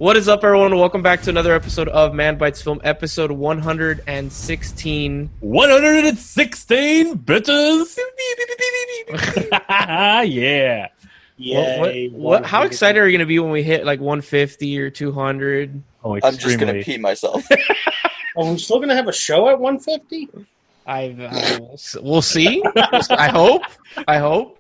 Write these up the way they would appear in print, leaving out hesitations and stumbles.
What is up, everyone? Welcome back to another episode of Manbitesfilm, episode 116. 116, bitches! Yeah. What? How excited are you going to be when we hit like 150 or 200? Oh, I'm just going to pee myself. Are we still going to have a show at 150? We'll see. I hope.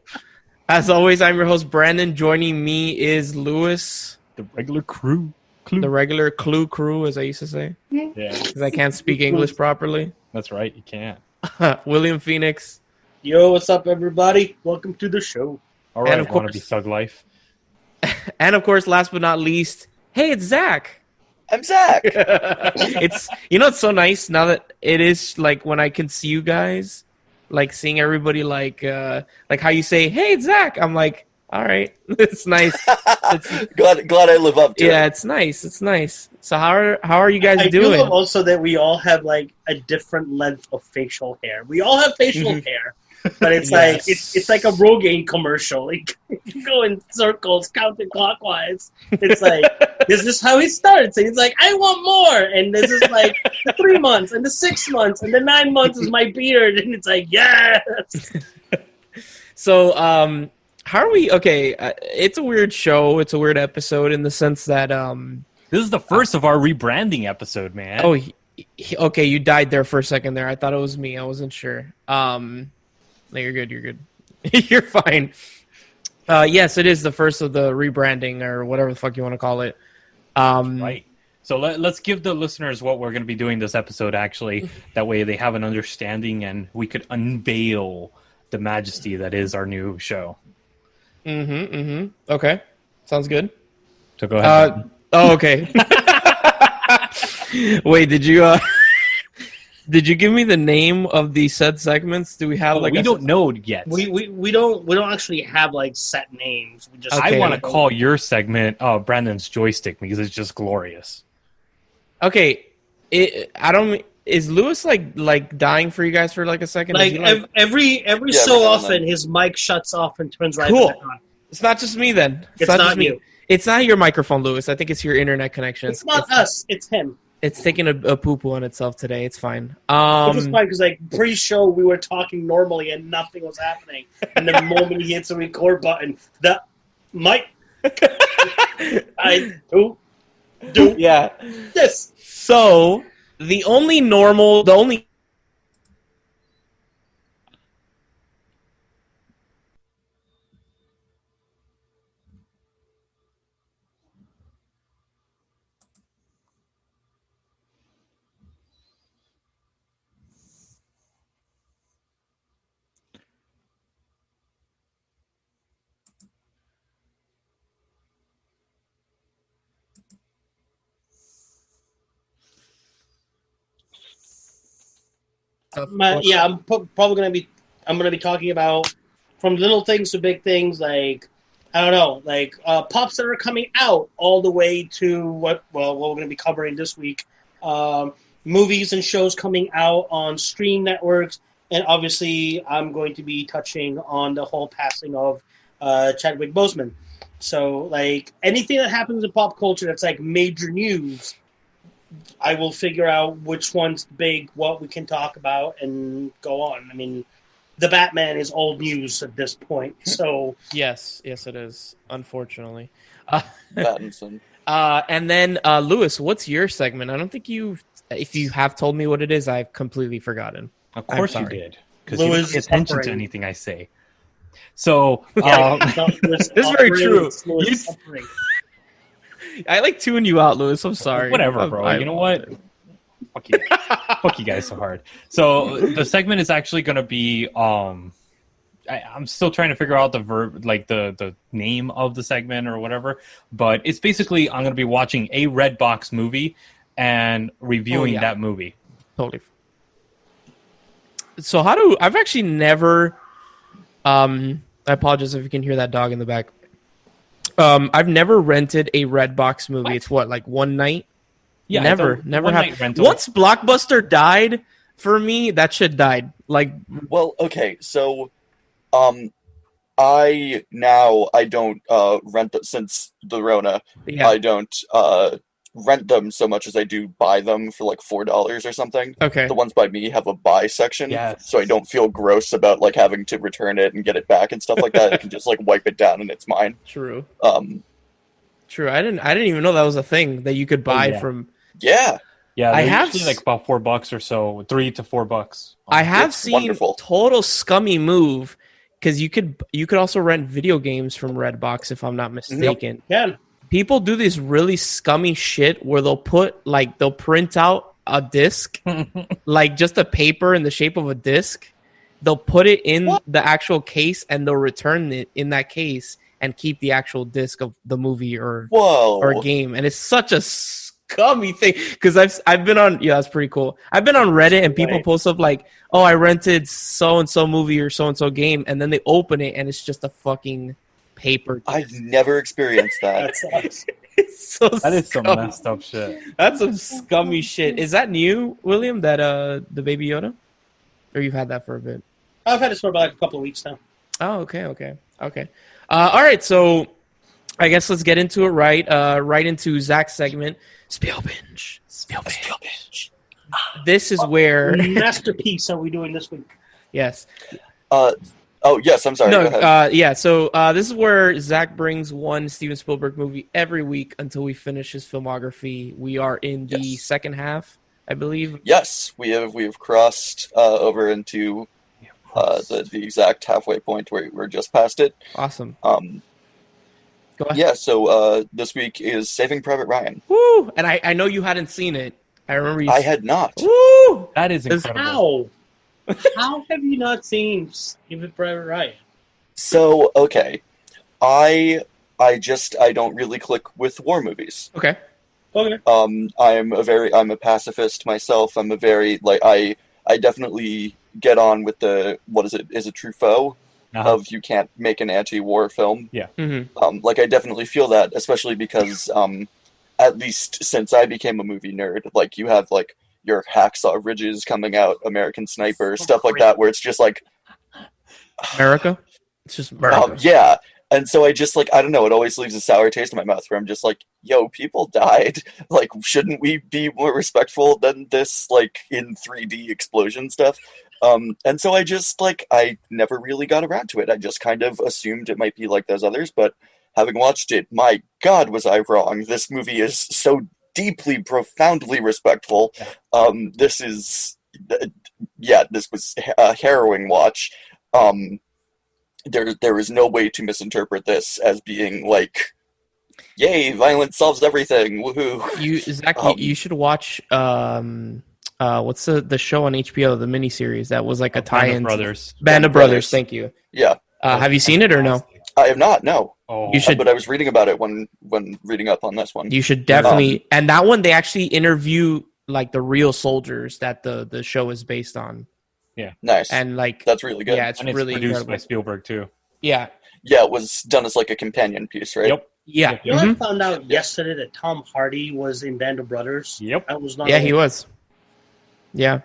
As always, I'm your host, Branden. Joining me is Lewis. The regular crew. The regular crew, as I used to say. Yeah. Because I can't speak English properly. That's right, you can't. Williamphoenix. Yo, what's up, everybody? Welcome to the show. All right, And of wanna course- be thug life. And of course, last but not least, hey, it's Zach. I'm Zach. It's it's so nice now that it is like when I can see you guys, like seeing everybody like how you say, hey, it's Zach. I'm like, all right, it's nice. glad I live up to it. Yeah, it's nice. So how are you guys I doing? do love also that we all have like a different length of facial hair. We all have facial hair, but it's like it's like a Rogaine commercial. Like, you go in circles, counterclockwise. It's like this is how he starts, and he's like, I want more, and this is like the 3 months, and the 6 months, and the 9 months is my beard, and it's like yes. So how are we? Okay, it's a weird show. It's a weird episode in the sense that This is the first of our rebranding episode, man. Oh, okay. You died there for a second there. I thought it was me. I wasn't sure. No, you're good. You're fine. Yes, it is the first of the rebranding or whatever the fuck you want to call it. Right. So let's give the listeners what we're going to be doing this episode, actually. That way they have an understanding and we could unveil the majesty that is our new show. Okay. Sounds good. So go ahead. Okay. Wait, did you give me the name of the said segments? Do we have we don't know yet. We don't actually have like set names. We just Okay. I want to call your segment Brandon's Joystick because it's just glorious. Okay. Is Lewis like dying for you guys for like a second? like, every so often his mic shuts off and turns right Cool. back on. It's not just me then. It's not not just me. you. It's not your microphone, Lewis. I think it's your internet connection. It's not us. It's him. It's taking a poo-poo on itself today. It's fine. Which is fine because like pre-show we were talking normally and nothing was happening, and the moment he hits the record button, the mic. I do Yeah. this. So the only I'm probably gonna be talking about from little things to big things, like I don't know, like pops that are coming out all the way to what we're gonna be covering this week, movies and shows coming out on stream networks, and obviously I'm going to be touching on the whole passing of Chadwick Boseman. So like anything that happens in pop culture that's like major news, I will figure out which one's big, what we can talk about, and go on. I mean, the Batman is old news at this point, so... Yes, it is, unfortunately. Pattinson. And then, Lewis, what's your segment? I don't think if you have told me what it is, I've completely forgotten. Of course you sorry. did, because you don't Lewis pay is attention to suffering. anything I say. So, This is very true. Lewis You- suffering. I like tune you out, Lewis. I'm sorry. whatever, bro. You know what? Fuck you. Fuck you guys so hard. So the segment is actually going to be I'm still trying to figure out the verb, like the name of the segment or whatever, but it's basically I'm going to be watching a Redbox movie and reviewing that movie. Totally. So I've actually never I apologize if you can hear that dog in the back. I've never rented a Redbox movie. What? It's like one night? Yeah, never it's a one-night happened. rental. Once Blockbuster died, for me, that shit died. Like, Well, okay, so I don't rent them since the Rona. Yeah. I don't rent them so much as I do buy them for like $4 or something. Okay. The ones by me have a buy section, Yes. so I don't feel gross about like having to return it and get it back and stuff like that. I can just like wipe it down and it's mine. True. Um, True. I didn't even know that was a thing that you could buy yeah. from. yeah, Yeah, I they're have usually like about $4 or so, $3 to $4. I have It's seen wonderful. total scummy move because you could also rent video games from Redbox if I'm not mistaken. Yeah. People do this really scummy shit where they'll print out a disc, like just a paper in the shape of a disc. They'll put it in the actual case and they'll return it in that case and keep the actual disc of the movie or game. And it's such a scummy thing because I've been on that's pretty cool. I've been on Reddit and people post up like, oh, I rented so and so movie or so and so game, and then they open it and it's just a fucking paper. I've never experienced that. That sucks. It's so That is some scummy. messed up shit. That's some scummy shit. Is that new, William? That the Baby Yoda, or you've had that for a bit? I've had this for about a couple of weeks now. Oh, okay. All right, so I guess let's get into it. Right into Zach's segment, Spiel Binge. This is where Masterpiece are we doing this week? yes. Oh yes, I'm sorry. No, Go ahead. yeah. So this is where Zach brings one Steven Spielberg movie every week until we finish his filmography. We are in the second half, I believe. Yes, we have crossed over into the exact halfway point where we're just past it. Awesome. Go ahead. Yeah, so this week is Saving Private Ryan. Woo! And I know you hadn't seen it. I remember you. I had not. Woo! That is incredible. How have you not seen Saving Private Ryan? So okay, I don't really click with war movies. Okay. Okay. I'm a pacifist myself. I'm a very I definitely get on with the is it Truffaut of you can't make an anti-war film. Yeah. Mm-hmm. I definitely feel that, especially because at least since I became a movie nerd, like you have like your Hacksaw Ridges coming out, American Sniper, stuff like that, where it's just like America. It's just America. yeah. And so I just I don't know, it always leaves a sour taste in my mouth where I'm just like, yo, people died. Like, shouldn't we be more respectful than this, in 3D explosion stuff? And so I just, I never really got around to it. I just kind of assumed it might be like those others, but having watched it, my God, was I wrong. This movie is so deeply, profoundly respectful. This was a harrowing watch. There is no way to misinterpret this as being yay, violence solves everything, woohoo. Zach, you should watch what's the show on HBO, the miniseries that was like a tie-in. Band of Brothers. Thank you. Yeah. Have you seen it or no? I have not. No. Oh. You should. But I was reading about it when reading up on this one. You should definitely. And that one, they actually interview the real soldiers that the show is based on. Yeah. Nice. And that's really good. Yeah, it's really produced incredible. by Spielberg too. Yeah. Yeah, it was done as a companion piece, right? Yep. Yeah. You know, I found out yesterday that Tom Hardy was in Band of Brothers. Yep. I was not. Yeah, he was. Yeah.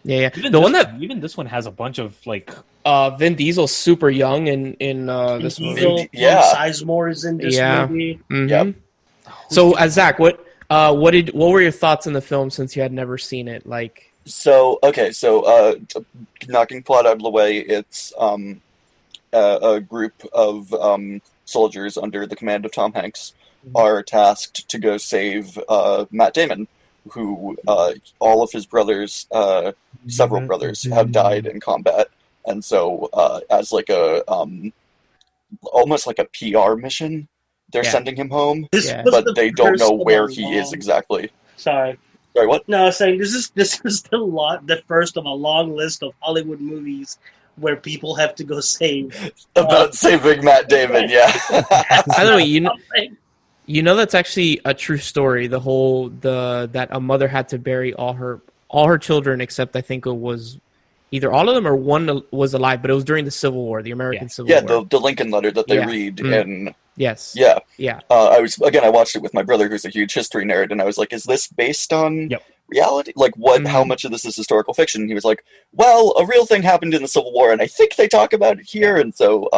Even this one has a bunch of Vin Diesel's super young in this movie. Diesel, Yeah. Sizemore is in this movie. Mm-hmm. Yep. So, Zach, what were your thoughts on the film since you had never seen it? So knocking plot out of the way, it's a group of soldiers under the command of Tom Hanks are tasked to go save Matt Damon, who all of his brothers, several brothers, have died in combat, and so as almost like a PR mission, they're sending him home, but they don't know where he is exactly. Sorry, what? No, I was saying this is the first of a long list of Hollywood movies where people have to go save about saving Matt Damon. Yeah. By the way, you know that's actually a true story. That a mother had to bury all her children except I think it was either all of them or one was alive, but it was during the Civil War, the American Civil War. Yeah, the Lincoln letter that they read in. Yes. Yeah. I watched it with my brother, who's a huge history nerd, and I was like, "Is this based on reality? Like, what? How much of this is historical fiction? And he was like, well, a real thing happened in the Civil War, and I think they talk about it here. And so,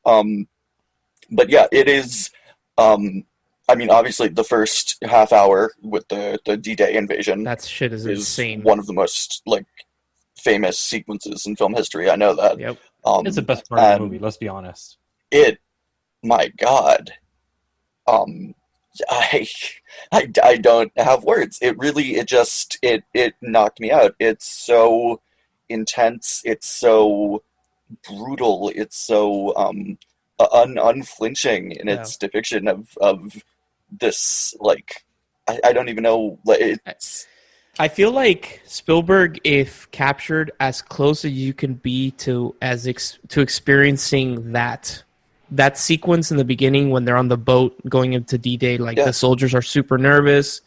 but yeah, it is. I mean, obviously, the first half hour with the D-Day invasion That shit is insane. one of the most like famous sequences in film history. I know that. Yep. It's the best part of the movie. Let's be honest. My God, I don't have words. It knocked me out. It's so intense. It's so brutal. It's so unflinching in its depiction of this. Like, I don't even know. I feel like Spielberg, if captured as close as you can be to experiencing that sequence in the beginning when they're on the boat going into D-Day, like the soldiers are super nervous.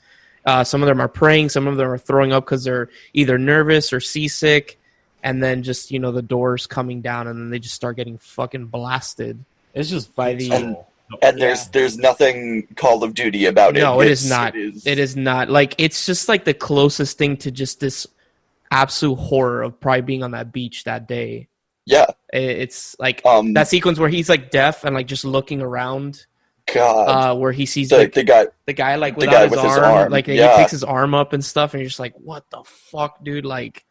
Some of them are praying. Some of them are throwing up because they're either nervous or seasick. And then just, the doors coming down and then they just start getting fucking blasted. It's just by the... And there's nothing Call of Duty about it. No, it is not. It is not. Like, it's just like the closest thing to just this absolute horror of probably being on that beach that day. Yeah. It's like that sequence where he's like deaf and like just looking around. God. Where he sees the guy like without his arm. Like he picks his arm up and stuff, and you're just like, what the fuck, dude? Like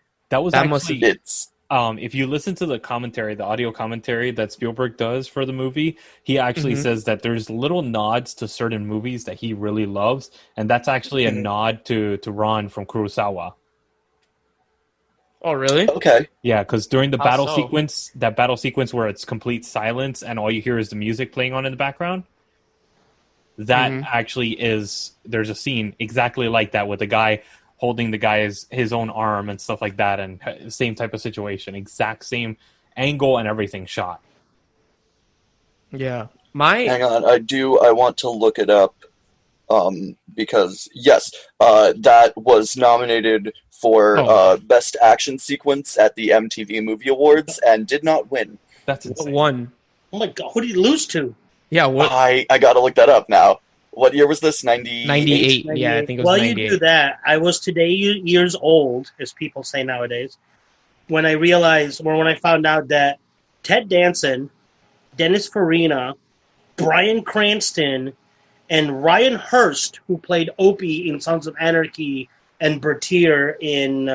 if you listen to the commentary, the audio commentary that Spielberg does for the movie, he actually says that there's little nods to certain movies that he really loves, and that's actually a nod to Ron from Kurosawa. Oh, really? Okay. Yeah, because during the battle sequence where it's complete silence and all you hear is the music playing on in the background, that actually is, there's a scene exactly like that with a guy holding the guy's his own arm and stuff like that, and same type of situation, exact same angle and everything shot. Yeah. Hang on, I want to look it up, because yes, that was nominated for Best Action Sequence at the MTV Movie Awards and did not win. That's insane. Won. Oh my God, who did he lose to? Yeah, what? I gotta look that up now. What year was this? 98? Yeah, I think it was 98. While you do that, I was today years old, as people say nowadays, when I realized, or when I found out that Ted Danson, Dennis Farina, Bryan Cranston, and Ryan Hurst, who played Opie in Sons of Anarchy and Bertier in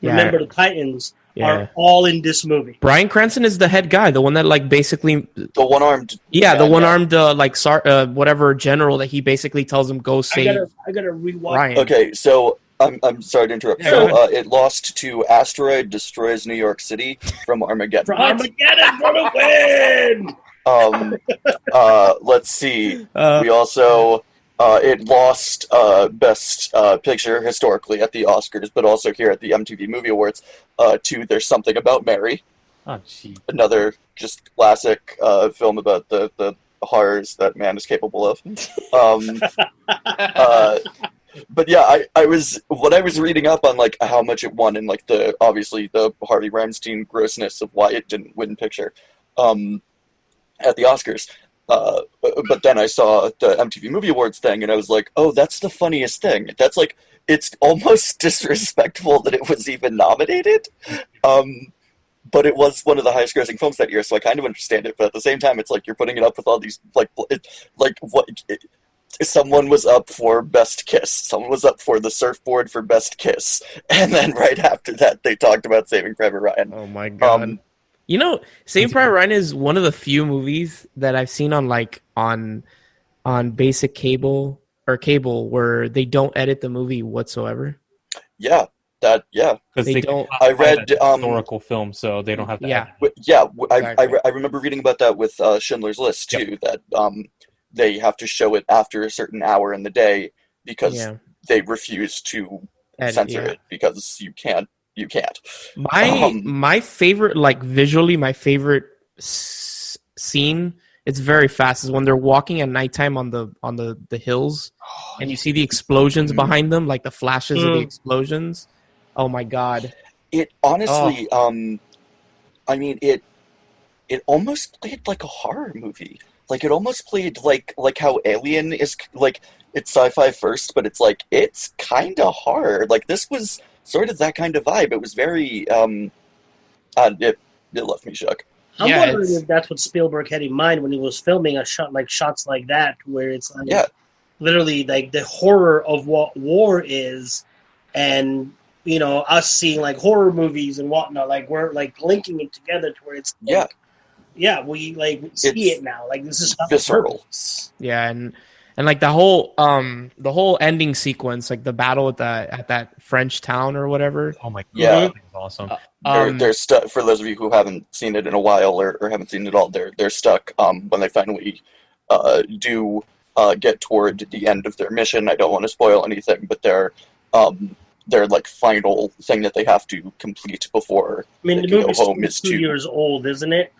Remember the Titans, are all in this movie. Bryan Cranston is the head guy, the one that like basically the one-armed. Yeah, the one-armed whatever general that he basically tells him go save. I gotta rewatch. Ryan. Okay, so I'm sorry to interrupt. So it lost to Asteroid Destroys New York City from Armageddon. Armageddon for the win. Let's see. We also it lost Best Picture historically at the Oscars, but also here at the MTV Movie Awards to There's Something About Mary. Oh, gee. Another just classic film about the horrors that man is capable of. But yeah, I was reading up on like how much it won and like obviously the Harvey Weinstein grossness of why it didn't win picture at the Oscars. But then I saw the MTV Movie Awards thing, and I was like, oh, that's the funniest thing. That's like, it's almost disrespectful that it was even nominated. But it was one of the highest grossing films that year, so I kind of understand it. But at the same time, it's like you're putting it up with all these, someone was up for Best Kiss. Someone was up for the surfboard for Best Kiss. And then right after that, they talked about Saving Private Ryan. Oh my God. Saving Private Ryan is one of the few movies that I've seen on basic cable where they don't edit the movie whatsoever. Yeah, because they don't. I read historical film, so they don't have to. Exactly. I remember reading about that with Schindler's List too. Yep. That they have to show it after a certain hour in the day because they refuse to censor it because you can't. You can't. My favorite, like visually, my favorite scene. It's very fast. Is when they're walking at nighttime on the hills, and you see the explosions behind them, like the flashes of the explosions. Oh my God! It honestly, I mean, it almost played like a horror movie. like it almost played like how Alien is like it's sci-fi first, but it's like it's kind of hard. Like this was sort of that kind of vibe. It was very it left me shook. I'm Yeah, wondering it's- if that's what Spielberg had in mind when he was filming shots like that, where it's like literally like the horror of what war is, and you know us seeing like horror movies and whatnot. Like we're like linking it together to where it's like, we like see it now. Like this is not visceral. Yeah, and like the whole ending sequence, like the battle at that French town or whatever. Oh my god, Yeah. that was awesome. They're stuck. For those of you who haven't seen it in a while or haven't seen it all, they're stuck when they finally do get toward the end of their mission. I don't want to spoil anything, but their like final thing that they have to complete before I mean, they the can go movie's home is 2 to. years old, isn't it?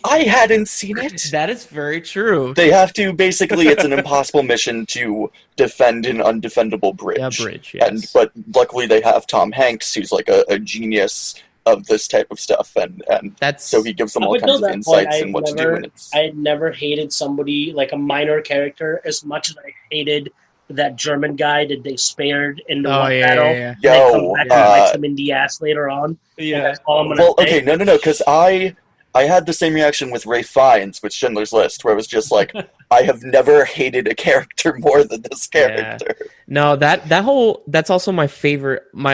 I hadn't seen it. That is very true. They have to basically. It's an impossible mission to defend an undefendable bridge. Yeah, bridge. Yes. But luckily they have Tom Hanks, who's like a genius of this type of stuff, and that's so he gives them all Up until kinds of that insights point, and what to do. And it's I had never hated somebody like a minor character as much as I hated that German guy that they spared in the one battle. yeah. And then yo, comes back and bites him in the ass later on. Yeah. That's all I'm gonna well, say. okay, no, because I had the same reaction with Ray Fiennes with Schindler's List, where it was just like, I have never hated a character more than this character. No, that's also my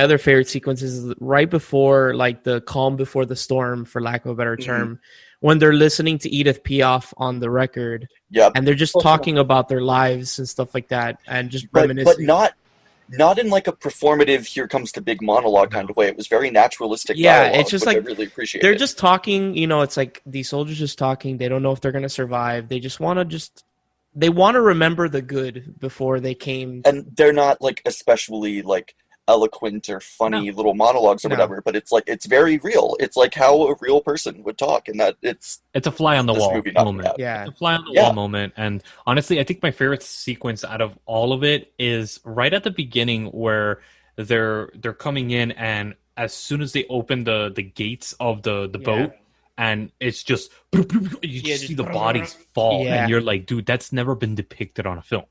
other favorite sequence is right before, like, the calm before the storm, for lack of a better term, when they're listening to Edith Piaf on the record, Yep. and they're just talking about their lives and stuff like that, and just But reminiscing. not in like a performative, here comes the big monologue kind of way. It was very naturalistic Yeah, dialogue, it's just which like, I really appreciate. They're just talking, it's like these soldiers just talking. They don't know if they're going to survive. They just want to they want to remember the good before they came. And they're not like especially like eloquent or funny little monologues or whatever, but it's like it's very real. It's like how a real person would talk, and that it's a fly on the this wall movie not moment. bad. Yeah. It's a fly on the wall moment. And honestly, I think my favorite sequence out of all of it is right at the beginning where they're coming in, and as soon as they open the gates of the boat, and it's just you just see the bodies fall, and you're like, dude, that's never been depicted on a film.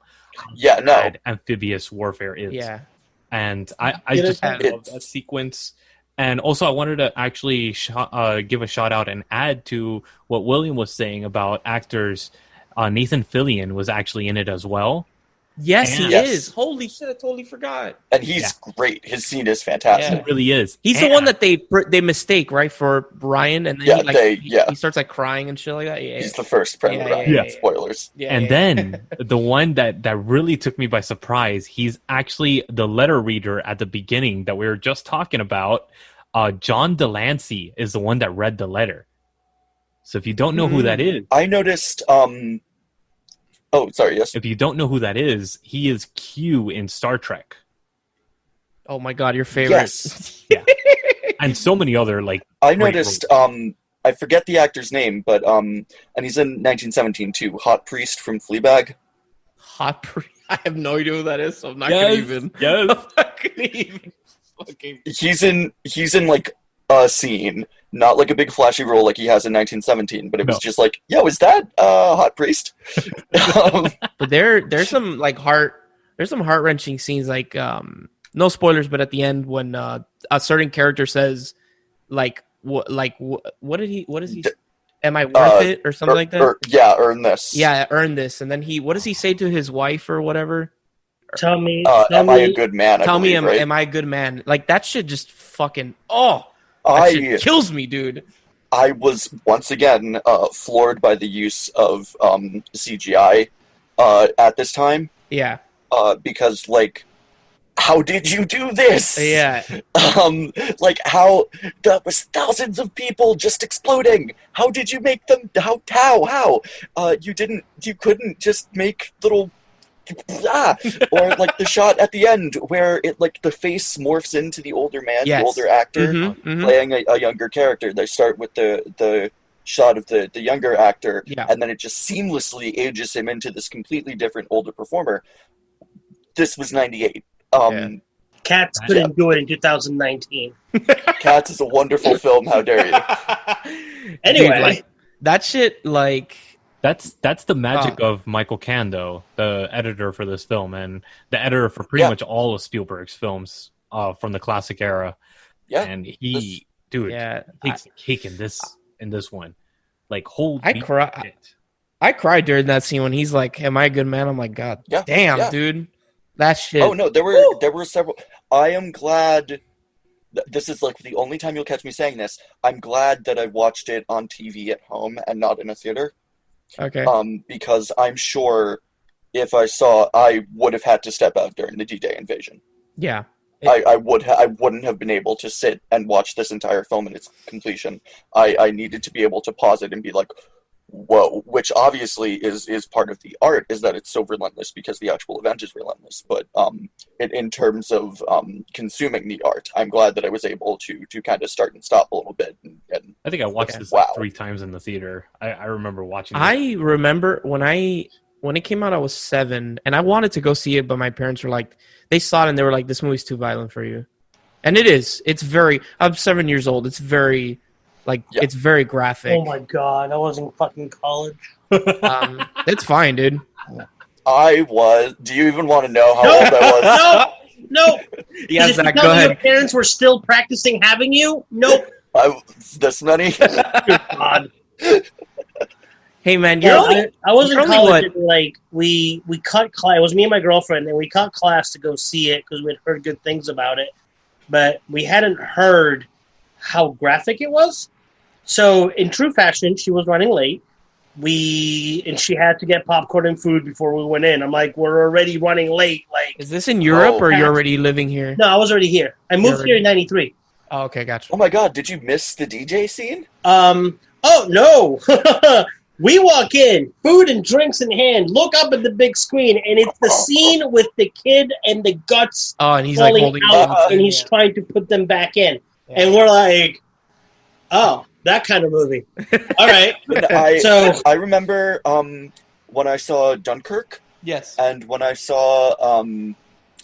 Yeah, no. Bad amphibious warfare is. Yeah. And I just love that sequence. And also, I wanted to actually give a shout out and add to what William was saying about actors. Nathan Fillion was actually in it as well. Yes, he Yes. is. Holy shit, I totally forgot. And he's great. His scene is fantastic. It really is. He's the one that they mistake, right, for Ryan, and then he starts like crying and shit like that. Yeah, He's the first Predator. yeah. Spoilers. And then the one that really took me by surprise, he's actually the letter reader at the beginning that we were just talking about. John Delancey is the one that read the letter. So if you don't know who that is, I noticed. Oh, sorry. Yes. if you don't know who that is, he is Q in Star Trek. Oh my god, your favorite. Yes. Yeah, and so many other like. I great noticed. roles. I forget the actor's name, but and he's in 1917 too. Hot Priest from Fleabag. I have no idea who that is, so I'm not Yes, gonna even. yes. I'm not gonna even fucking. He's in like a scene, not like a big flashy role like he has in 1917, but it was just like, yo, is that Hot Priest? But there's some like there's some heart wrenching scenes, like no spoilers, but at the end when a certain character says what does he am I worth it or something like that? Earn this. Yeah, earn this, and then what does he say to his wife or whatever? Tell me, am I a good man? Tell me, right? am I a good man? Like that shit just fucking that shit kills me, dude. I was once again floored by the use of CGI at this time. Yeah. Because like, how did you do this? Yeah. Like how that was thousands of people just exploding. How did you make them? How? You couldn't just make little. Or like the shot at the end where it like the face morphs into the older man, the older actor playing a younger character. They start with the shot of the younger actor, and then it just seamlessly ages him into this completely different older performer. This was 98. Cats couldn't do it in 2019. Cats is a wonderful film. How dare you? Anyway, dude, like, that shit, like That's the magic of Michael Cando, the editor for this film, and the editor for pretty much all of Spielberg's films from the classic era. Yeah, and he takes the cake in this one. Like, holy shit. I cried during that scene when he's like, "Am I a good man?" I'm like, "God damn, dude, that shit." Oh no, there were several. I am glad. This is like the only time you'll catch me saying this. I'm glad that I watched it on TV at home and not in a theater. Okay. Because I'm sure if I would have had to step out during the D-Day invasion. Yeah. I wouldn't have been able to sit and watch this entire film in its completion. I needed to be able to pause it and be like, whoa, which obviously is part of the art, is that it's so relentless because the actual event is relentless. But in terms of consuming the art, I'm glad that I was able to kind of start and stop a little bit. And I think I watched this like 3 times in the theater. I remember watching it. I remember when it came out, I was 7, and I wanted to go see it, but my parents were like, they saw it and they were like, "This movie's too violent for you," and it is. It's very. I'm 7 years old. It's very, it's very graphic. Oh my god, I was in fucking college. It's fine, dude. I was. Do you even want to know how old I was? No. Yeah, Did Zach, you go tell me ahead. your parents were still practicing having you? Nope. This many? God. Hey man, I was in you're only college. what? And, like we cut class. It was me and my girlfriend, and we cut class to go see it because we had heard good things about it, but we hadn't heard how graphic it was. So, in true fashion, she was running late. She had to get popcorn and food before we went in. I'm like, we're already running late. Like, Is this in Europe or you're already living here? No, I was already here. I moved here in '93. Oh, okay, gotcha. Oh my god, did you miss the DJ scene? Oh no. We walk in, food and drinks in hand, look up at the big screen, and it's the scene with the kid and the guts and he's like falling holding out, and he's trying to put them back in. Yeah. And we're like, oh, that kind of movie. All right. I remember when I saw Dunkirk. Yes. And when I saw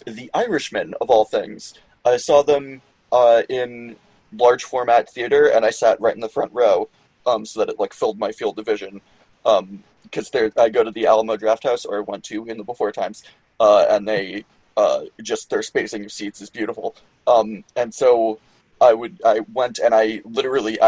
The Irishman, of all things. I saw them in large format theater, and I sat right in the front row. So that it filled my field of vision, because I go to the Alamo Drafthouse, or I went to in the before times, and they their spacing of seats is beautiful. And so I went and I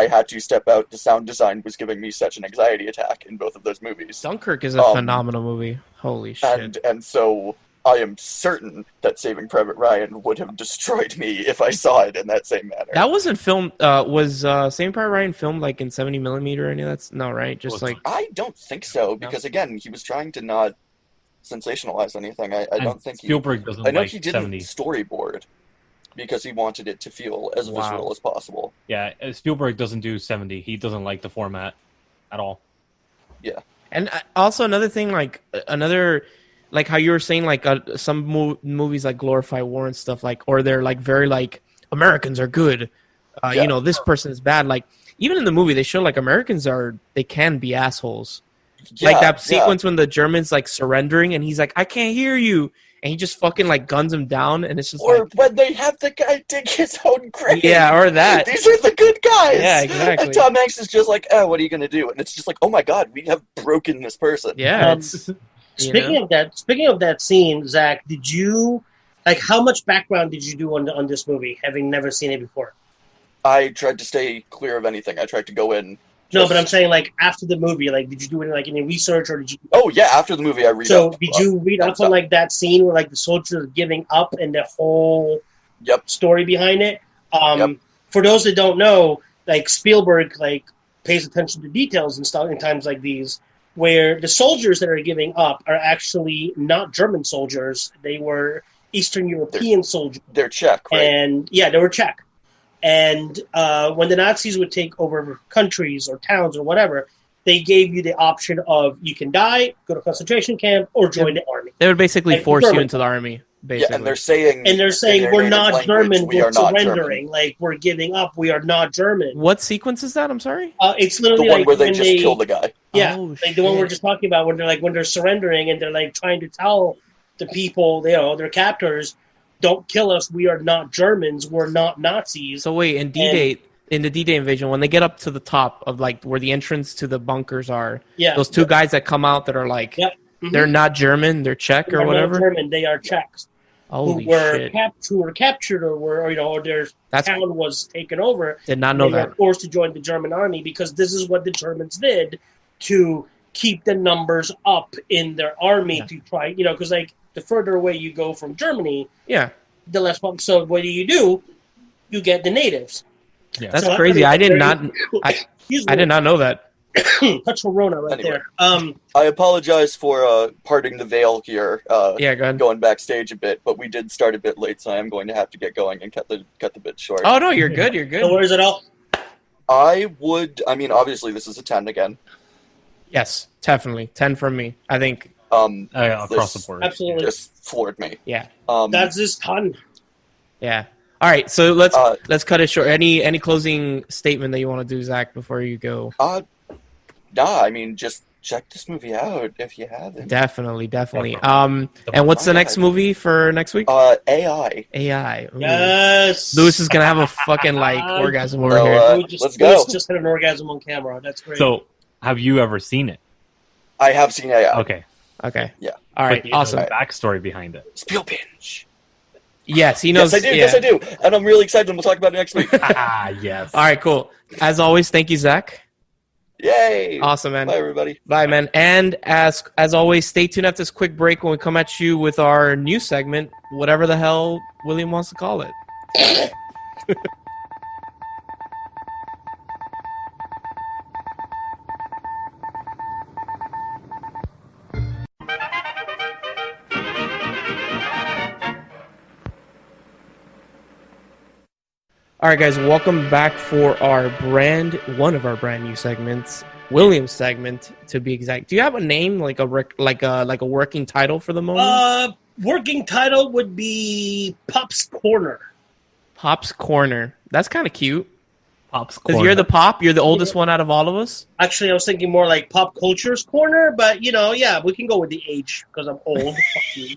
had to step out. The sound design was giving me such an anxiety attack in both of those movies. Dunkirk is a phenomenal movie. Holy shit! And so I am certain that Saving Private Ryan would have destroyed me if I saw it in that same manner. That wasn't filmed. Was Saving Private Ryan filmed in 70mm or any of that? No, right? I don't think so, because again, he was trying to not sensationalize anything. I don't think Spielberg doesn't. I know like he didn't 70. storyboard because he wanted it to feel as visceral as possible. Yeah, Spielberg doesn't do 70. He doesn't like the format at all. Yeah, and also another thing, like how you were saying, some movies glorify war and stuff, or they're very Americans are good, this person is bad. Even in the movie, they show Americans they can be assholes. Yeah, that sequence when the German's surrendering and he's like, "I can't hear you," and he just fucking guns him down, and it's just when they have the guy dig his own grave. Yeah, or that. These are the good guys. Yeah, exactly. And Tom Hanks is just like, "Oh, what are you gonna do?" And it's just like, "Oh my god, we have broken this person." Yeah. Speaking of that scene, Zach, did you how much background did you do on this movie, having never seen it before? I tried to stay clear of anything. I tried to go in. No, but I'm saying after the movie, did you do any research, or did you? Oh yeah, after the movie, I read. So did you read up on that scene where the soldiers are giving up and the whole story behind it? For those that don't know, Spielberg pays attention to details and stuff in times like these, where the soldiers that are giving up are actually not German soldiers. They were Eastern European soldiers. They're Czech, right? And yeah, they were Czech. And when the Nazis would take over countries or towns or whatever, they gave you the option of you can die, go to a concentration camp, or join the army. They would basically force you into the army. Basically. Yeah, and they're saying we're not German, we are not surrendering. We're giving up, we are not German. What sequence is that? I'm sorry? It's literally the one where they just kill the guy. Yeah, the one we're just talking about, when they're surrendering and they're trying to tell the people, their captors, don't kill us, we are not Germans, we're not Nazis. So wait, in D-Day, in the D-Day invasion, when they get up to the top of like where the entrance to the bunkers are, Yeah. those two guys that come out that are like, Yep. Mhm. they're not German, they're Czech They're or not whatever. German, they are Czechs. Holy who were shit! who were captured or their town was taken over. Did not know they that. were forced to join the German army because this is what the Germans did to keep the numbers up in their army to try, because like the further away you go from Germany, Yeah, the less. So what do? You get the natives. Yeah. that's So crazy. I did not. Excuse I me. did not know that. Touch Corona right Anyway. there. I apologize for parting the veil here, Yeah, go ahead. going backstage a bit, but we did start a bit late, so I am going to have to get going and cut the bit short. Oh no, you're good. You're No good. worries at all. Obviously this is a 10 again. Yes, definitely 10 from me. I think. Across the This board. Absolutely. just floored me. Yeah, That's this ton. yeah. All right, so let's cut it short. Any closing statement that you want to do, Zach, before you go? Nah, I mean, just check this movie out if you haven't. Definitely. And what's the next movie for next week? AI. AI. Ooh. Yes. Lewis is gonna have a fucking orgasm over So, here. let's go. Lewis just had an orgasm on camera. That's great. So, have you ever seen it? I have seen AI. Okay. Okay. Yeah. All right. But you Awesome. know the backstory behind it. Spiel binge. Yes, he knows. Yes, I do. Yeah. Yes, I do. And I'm really excited, and we'll talk about it next week. Yes. All right. Cool. As always, thank you, Zach. Yay. Awesome, man. Bye, everybody. Bye, man. And as always, stay tuned after this quick break when we come at you with our new segment, whatever the hell William wants to call it. All right, guys, welcome back for one of our brand new segments, William's segment, to be exact. Do you have a name, like a working title for the moment? Working title would be Pop's Corner. Pop's Corner. That's kind of cute. Pop's Because Corner. you're the Pop. You're the oldest one out of all of us. Actually, I was thinking more like Pop Culture's Corner, but yeah, we can go with the age because I'm old. Fuck you.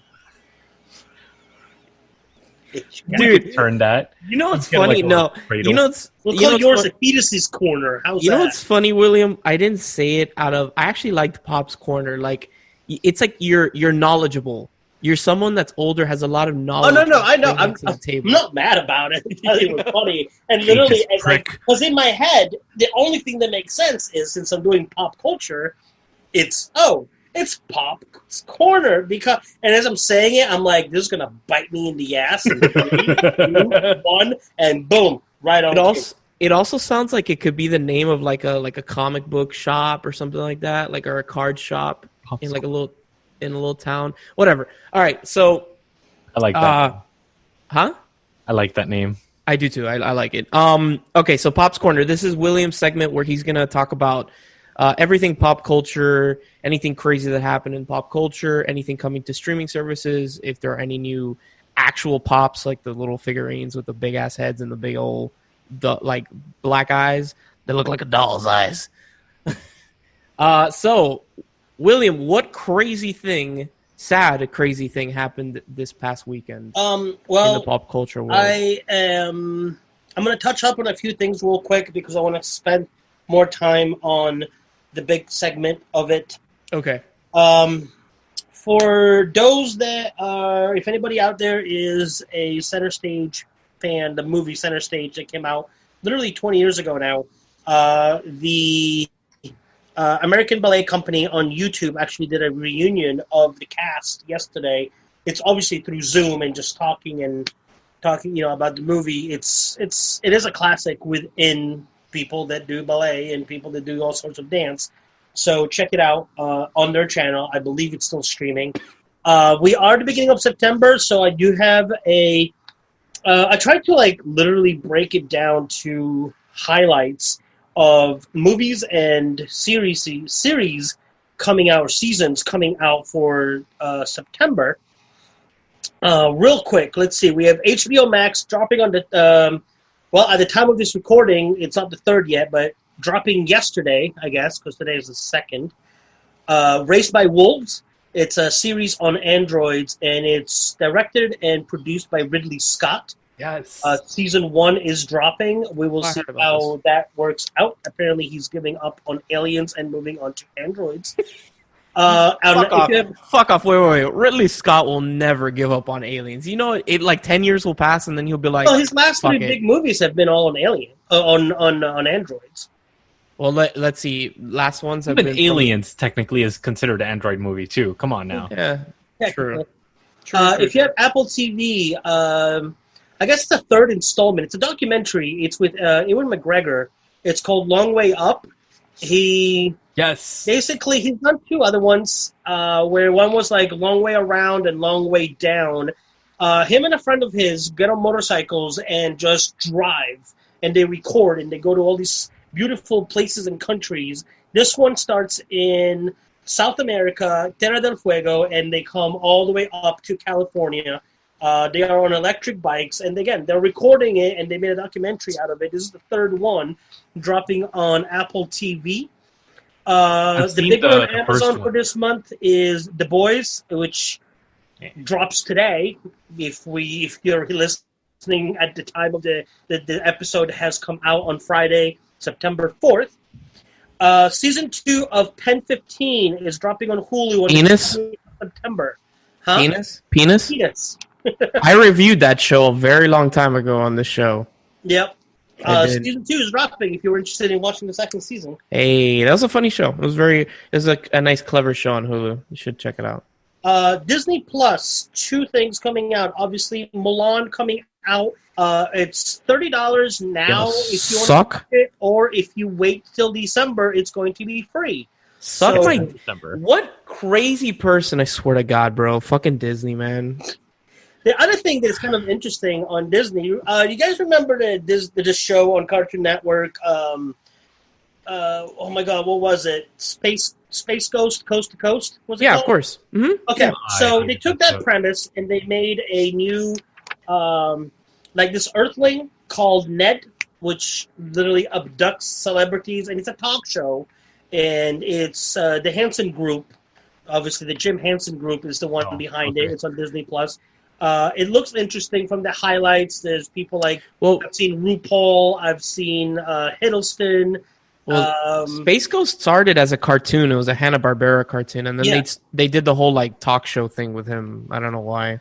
Dude, Turn that. you know what's Get, like, funny? a No, cradle. you know what's We'll you know call what's yours fun- a fetus's corner. How's You that? know what's funny, William? I didn't say it out of. I actually liked Pop's Corner. Like, it's like you're knowledgeable. You're someone that's older, has a lot of knowledge. no, I know. to bring I'm to the table. not mad about it. I thought it was funny. And literally, because in my head, the only thing that makes sense is since I'm doing pop culture, it's Pop's Corner. And as I'm saying it, I'm like, this is going to bite me in the ass. And 3, 2, 1, and boom, right on. It also sounds like it could be the name of like a comic book shop or something like that, or a card shop in like a little town. Whatever. All right, so I like that. huh? I like that name. I do too. I like it. Okay, so Pop's Corner. This is William's segment where he's gonna talk about everything pop culture, anything crazy that happened in pop culture, anything coming to streaming services. If there are any new actual pops, like the little figurines with the big ass heads and the big old like black eyes that look like a doll's eyes. So, William, what crazy thing happened this past weekend in the pop culture world? I'm going to touch up on a few things real quick because I want to spend more time on the big segment of it. Okay. For those that are, if anybody out there is a Center Stage fan, the movie Center Stage that came out literally 20 years ago now, the American Ballet Company on YouTube actually did a reunion of the cast yesterday. It's obviously through Zoom and just talking, about the movie. It is a classic within people that do ballet and people that do all sorts of dance. So check it out on their channel. I believe it's still streaming. We are at the beginning of September, so I do have I tried to literally break it down to highlights of movies and series coming out, or seasons coming out for September. Real quick, let's see. We have HBO Max dropping on the at the time of this recording, it's not the 3rd yet, but dropping yesterday, I guess, because today is the 2nd. Raised by Wolves. It's a series on androids, and it's directed and produced by Ridley Scott. Yes. Season 1 is dropping. We will I see heard about how that works out. Apparently, he's giving up on aliens and moving on to androids. Fuck off. Wait. Ridley Scott will never give up on aliens. You know, like 10 years will pass, and then he'll be like, well, his last fuck 3 it. big movies have been all on on androids. Well, let's see. Last ones have Even been Aliens technically is considered an Android movie too. Come on now. Yeah, true. If you have Apple TV, I guess it's the 3rd installment. It's a documentary. It's with Ewan McGregor. It's called Long Way Up. Yes. Basically, he's done 2 other ones, where one was like Long Way Around and Long Way Down. Him and a friend of his get on motorcycles and just drive, and they record, and they go to all these beautiful places and countries. This one starts in South America, Tierra del Fuego, and they come all the way up to California. They are on electric bikes, and again, they're recording it, and they made a documentary out of it. This is the 3rd one, dropping on Apple TV. The big one on Amazon for this month is The Boys, which drops today. If you're listening at the time of the episode has come out on Friday, September 4th. Season 2 of Pen 15 is dropping on Hulu on Penis? September. Huh? Penis? I reviewed that show a very long time ago on this show. Yep. Season 2 is dropping if you're interested in watching the 2nd season. Hey, that was a funny show. It was a nice, clever show on Hulu. You should check it out. Disney Plus, 2 things coming out. Obviously, Mulan coming out. It's $30 now if you want to watch it, or if you wait till December, it's going to be free. December. What crazy person, I swear to God, bro. Fucking Disney, man. The other thing that's kind of interesting on Disney, you guys remember the show on Cartoon Network, oh my God, what was it? Space Ghost, Coast to Coast? Was it called? Of course. Mm-hmm. Okay, so they took that premise and they made a new, like this Earthling called Ned, which literally abducts celebrities, and it's a talk show, and it's the Hansen Group. Obviously, the Jim Henson Group is the one behind it. It's on Disney Plus. It looks interesting from the highlights. There's people like I've seen RuPaul, I've seen Hiddleston. Space Ghost started as a cartoon. It was a Hanna-Barbera cartoon, and then they did the whole like talk show thing with him. I don't know why.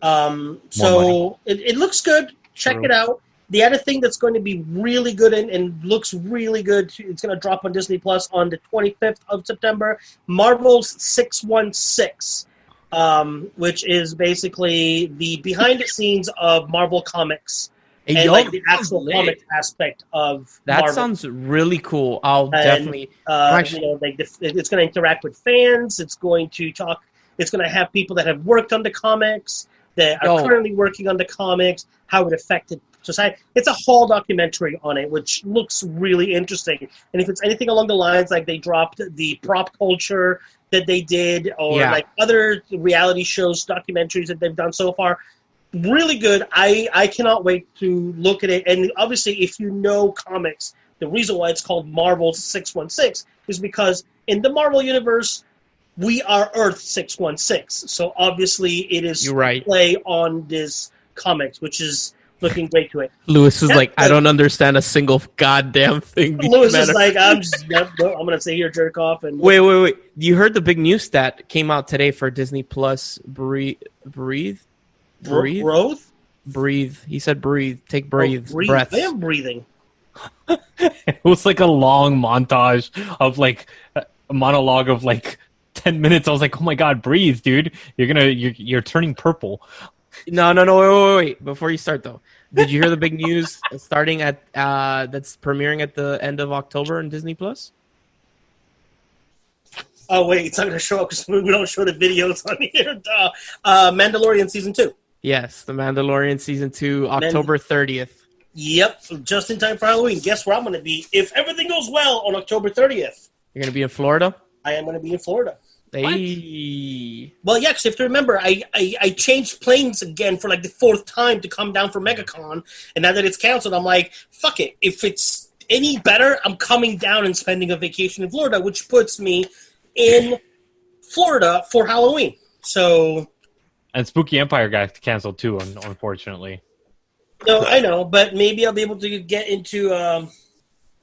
So it looks good. Check it out. The other thing that's going to be really good and looks really good, it's going to drop on Disney Plus on the 25th of September, Marvel's 616. Which is basically the behind-the-scenes of Marvel Comics and like the actual comic aspect of that. Marvel. Sounds really cool. I'll definitely. It's going to interact with fans. It's going to talk. It's going to have people that have worked on the comics, that are currently working on the comics, how it affected society. It's a whole documentary on it, which looks really interesting. And if it's anything along the lines like they dropped the prop culture that they did, or like other reality shows, documentaries that they've done so far, really good. I cannot wait to look at it. And obviously, if you know comics, the reason why it's called Marvel 616 is because in the Marvel universe, we are Earth 616. So obviously, it is play on this comics, which is looking great to it. Lewis is like, I don't understand a single goddamn thing. Lewis is like, I'm going to sit here, jerk off. And wait. You heard the big news that came out today for Disney Plus? Breathe. He said breathe. Take breaths. I am breathing. It was like a long montage of like a monologue of like 10 minutes. I was like, oh my God, breathe, dude. You're turning purple. No, wait. Before you start, though, did you hear the big news starting at that's premiering at the end of October in Disney Plus? Oh, wait, it's not going to show up because we don't show the videos on here. Mandalorian Season 2. Yes, the Mandalorian Season 2, October 30th. Yep, just in time for Halloween. Guess where I'm going to be if everything goes well on October 30th? You're going to be in Florida? I am going to be in Florida. Hey. Well, yeah, because you have to remember, I changed planes again for like the 4th time to come down for MegaCon, and now that it's canceled, I'm like, fuck it. If it's any better, I'm coming down and spending a vacation in Florida, which puts me in Florida for Halloween. So, and Spooky Empire got canceled too, unfortunately. No, I know, but maybe I'll be able to get into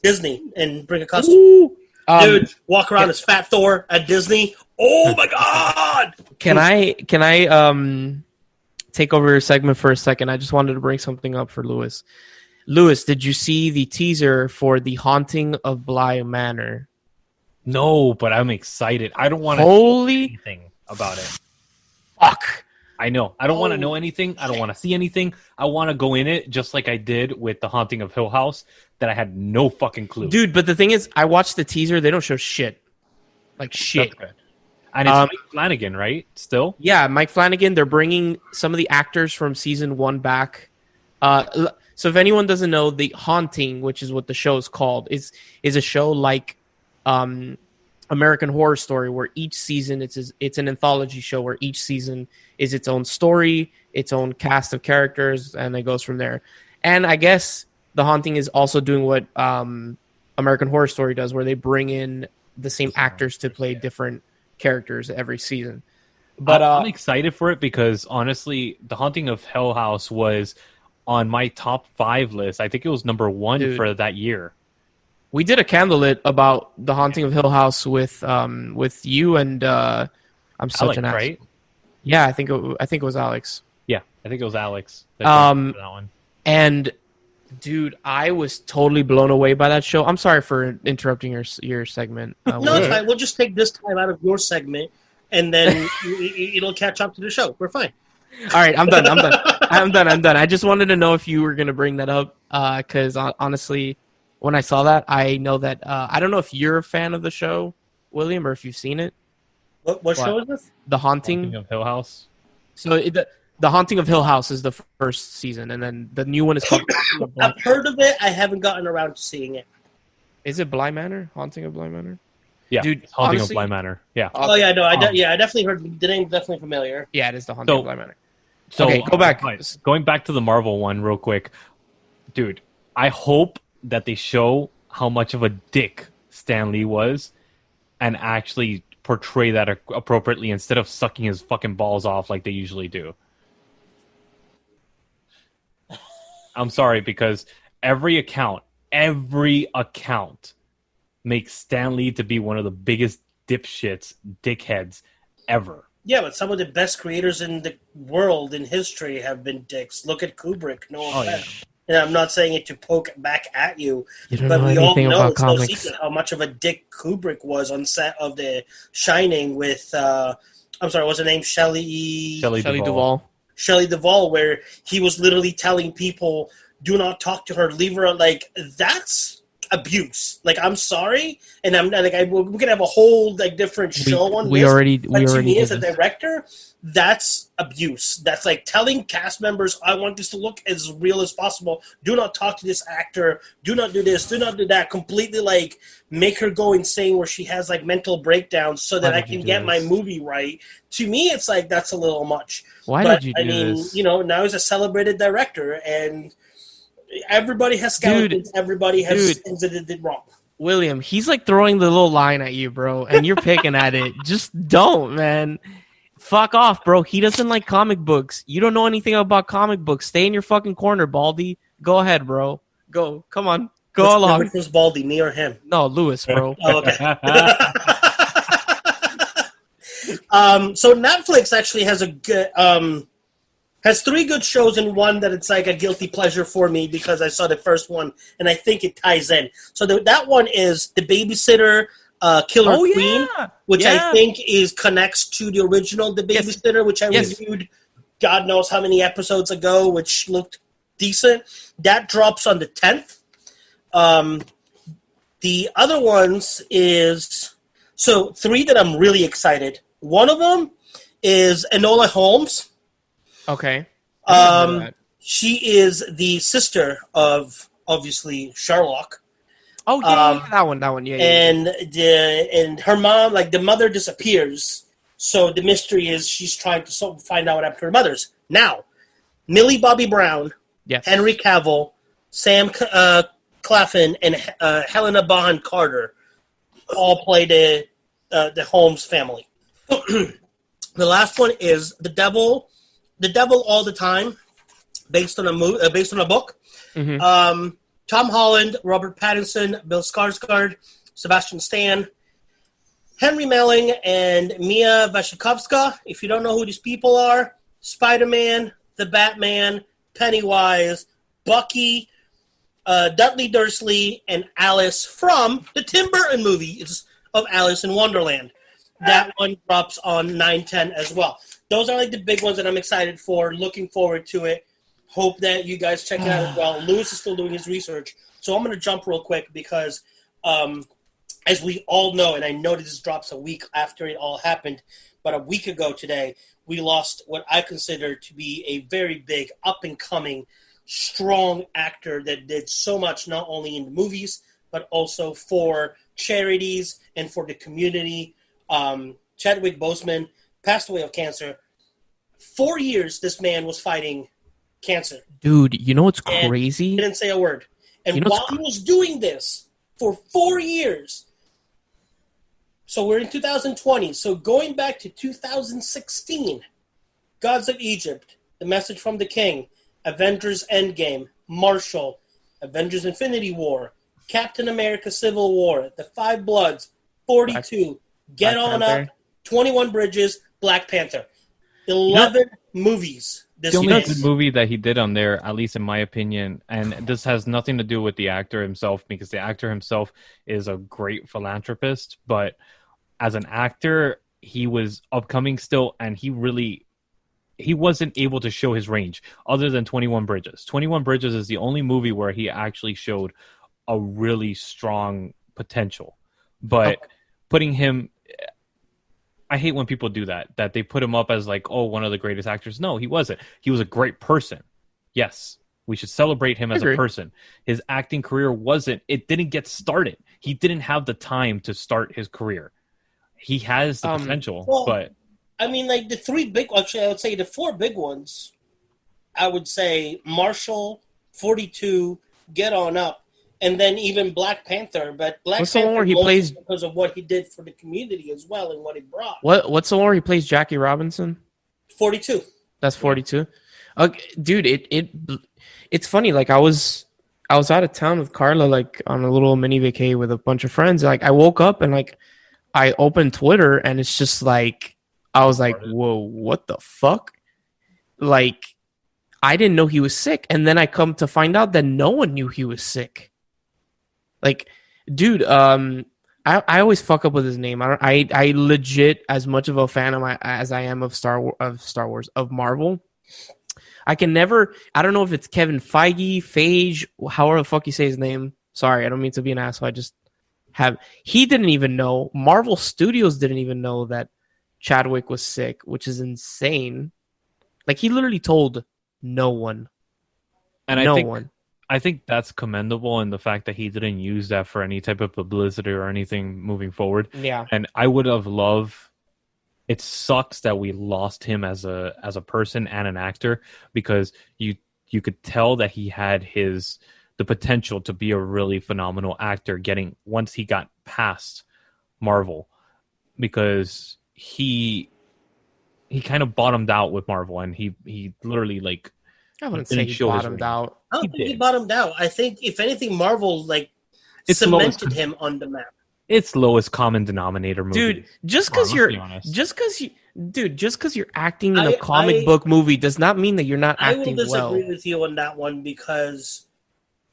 Disney and bring a costume. Ooh. Dude, walk around as Fat Thor at Disney. Oh my God! Can I take over your segment for a second? I just wanted to bring something up for Lewis. Lewis, did you see the teaser for The Haunting of Bly Manor? No, but I'm excited. I don't want to know anything about it. Fuck. I know. I don't want to know anything. I don't want to see anything. I want to go in it just like I did with The Haunting of Hill House, that I had no fucking clue. Dude, but the thing is, I watched the teaser. They don't show shit. Like shit. That's good. And it's Mike Flanagan, right? Still? Yeah, Mike Flanagan. They're bringing some of the actors from season 1 back. So if anyone doesn't know, The Haunting, which is what the show is called, is a show like American Horror Story, where each season it's an anthology show where each season is its own story, its own cast of characters, and it goes from there. And I guess The Haunting is also doing what American Horror Story does, where they bring in the same actors to play different characters every season. But I'm excited for it because honestly, The Haunting of Hill House was on my top 5 list. I think it was number 1 for that year. We did a candlelit about The Haunting of Hill House with you and I'm such Alex, an ass. right? Yeah, I think it was Alex. Yeah, I think it was Alex. That one. And dude, I was totally blown away by that show. I'm sorry for interrupting your segment. No, it's fine. We'll just take this time out of your segment, and then it'll catch up to the show. We're fine. All right, I'm done. I'm done. I just wanted to know if you were going to bring that up, because honestly, when I saw that, I know that I don't know if you're a fan of the show, William, or if you've seen it. What show is this? The Haunting of Hill House. So The Haunting of Hill House is the first season, and then the new one is called. I've heard of it. I haven't gotten around to seeing it. Is it Bly Manor? Haunting of Bly Manor? Yeah, dude. Haunting Honestly, of Bly Manor. Yeah. Oh yeah, no, I definitely heard the name's definitely familiar. Yeah, it is the Haunting of Bly Manor. So okay, go back. Going back to the Marvel one real quick, dude. I hope that they show how much of a dick Stan Lee was, and actually portray that appropriately instead of sucking his fucking balls off like they usually do. I'm sorry, because every account makes Stan Lee to be one of the biggest dickheads ever. Yeah, but some of the best creators in the world, in history, have been dicks. Look at Kubrick, no offense. And I'm not saying it to poke back at you, but we all know it's no secret how much of a dick Kubrick was on set of The Shining with, I'm sorry, what's her name? Shelley Duvall. Shelley Duvall, where he was literally telling people, do not talk to her, leave her. Like, that's abuse. Like, I'm sorry, and I'm like, we could have a whole like different show on this. But to me, as a director, that's abuse. That's like telling cast members, I want this to look as real as possible. Do not talk to this actor. Do not do this. Do not do that. Completely like make her go insane where she has like mental breakdowns so that I can get my movie right. To me, it's like that's a little much. Why did you do this? You know, now he's a celebrated director, and everybody has skeletons. Everybody has things that they did wrong. William, he's like throwing the little line at you, bro, and you're picking at it. Just don't, man. Fuck off, bro. He doesn't like comic books. You don't know anything about comic books. Stay in your fucking corner, Baldy. Go ahead, bro. Go. Come on. Go along. Which was Baldy, me or him? No, Lewis, bro. Oh, okay. So Netflix actually has a good has 3 good shows in one that it's like a guilty pleasure for me because I saw the first one and I think it ties in. So that one is The Babysitter, Killer Queen, which I think connects to the original The Babysitter, which I reviewed God knows how many episodes ago, which looked decent. That drops on the 10th. The other ones is 3 that I'm really excited. One of them is Enola Holmes. Okay. She is the sister of obviously Sherlock. Oh yeah, that one. Yeah. And her mom, like the mother, disappears. So the mystery is she's trying to find out what happened to her mother's. Now, Millie Bobby Brown, Henry Cavill, Sam Claflin, and Helena Bonham Carter all play the Holmes family. The last one is The Devil All the Time. based on a book. Mhm. Tom Holland, Robert Pattinson, Bill Skarsgård, Sebastian Stan, Henry Melling, and Mia Wasikowska. If you don't know who these people are, Spider-Man, the Batman, Pennywise, Bucky, Dudley Dursley, and Alice from the Tim Burton movies of Alice in Wonderland. That one drops on 9/10 as well. Those are like the big ones that I'm excited for, looking forward to it. Hope that you guys check it out as well. Lewis is still doing his research, so I'm going to jump real quick because as we all know, and I know that this drops a week after it all happened, but a week ago today, we lost what I consider to be a very big, up-and-coming, strong actor that did so much not only in the movies, but also for charities and for the community. Chadwick Boseman passed away of cancer. 4 years this man was fighting cancer. Dude, you know what's crazy? He didn't say a word. And You know while he was doing this for 4 years, so we're in 2020, so going back to 2016, Gods of Egypt, The Message from the King, Avengers Endgame, Marshall, Avengers Infinity War, Captain America Civil War, The Five Bloods, 42, Get Black On Panther. Up, 21 Bridges, Black Panther. 11 movies. This The only man. good movie that he did on there, at least in my opinion, and this has nothing to do with the actor himself, because the actor himself is a great philanthropist, but as an actor, he was upcoming still, and he wasn't able to show his range other than 21 Bridges. 21 Bridges is the only movie where he actually showed a really strong potential. But putting him... I hate when people do that they put him up as like, oh, one of the greatest actors. No, he wasn't. He was a great person. Yes, we should celebrate him as a person. His acting career it didn't get started. He didn't have the time to start his career. He has the potential, but... I mean, like, I would say the four big ones, I would say Marshall, 42, Get On Up, and then even Black Panther. But Black What's the Panther one where he plays because of what he did for the community as well and what he brought. What's the one where he plays Jackie Robinson? 42. That's 42. Dude, it's funny. Like I was out of town with Carla, like on a little mini vacay with a bunch of friends. Like I woke up and like I opened Twitter and it's just like I was like, whoa, what the fuck? Like I didn't know he was sick, and then I come to find out that no one knew he was sick. Like, dude, I always fuck up with his name. I legit, as much of a fan as I am of Star Wars, of Marvel, I can never. I don't know if it's Kevin Feige, however the fuck you say his name. Sorry, I don't mean to be an asshole. I just have. He didn't even know. Marvel Studios didn't even know that Chadwick was sick, which is insane. Like he literally told no one. And no one. I think that's commendable in the fact that he didn't use that for any type of publicity or anything moving forward. Yeah. And I would have loved... It sucks that we lost him as a person and an actor, because you could tell that he had the potential to be a really phenomenal actor once he got past Marvel, because he kind of bottomed out with Marvel, and he literally like... I wouldn't say he bottomed out. I don't think he bottomed out. I think, if anything, Marvel It's cemented him on the map. It's lowest common denominator movie. Dude, just because you're acting in a comic book movie does not mean that you're not acting well. I will disagree with you on that one, because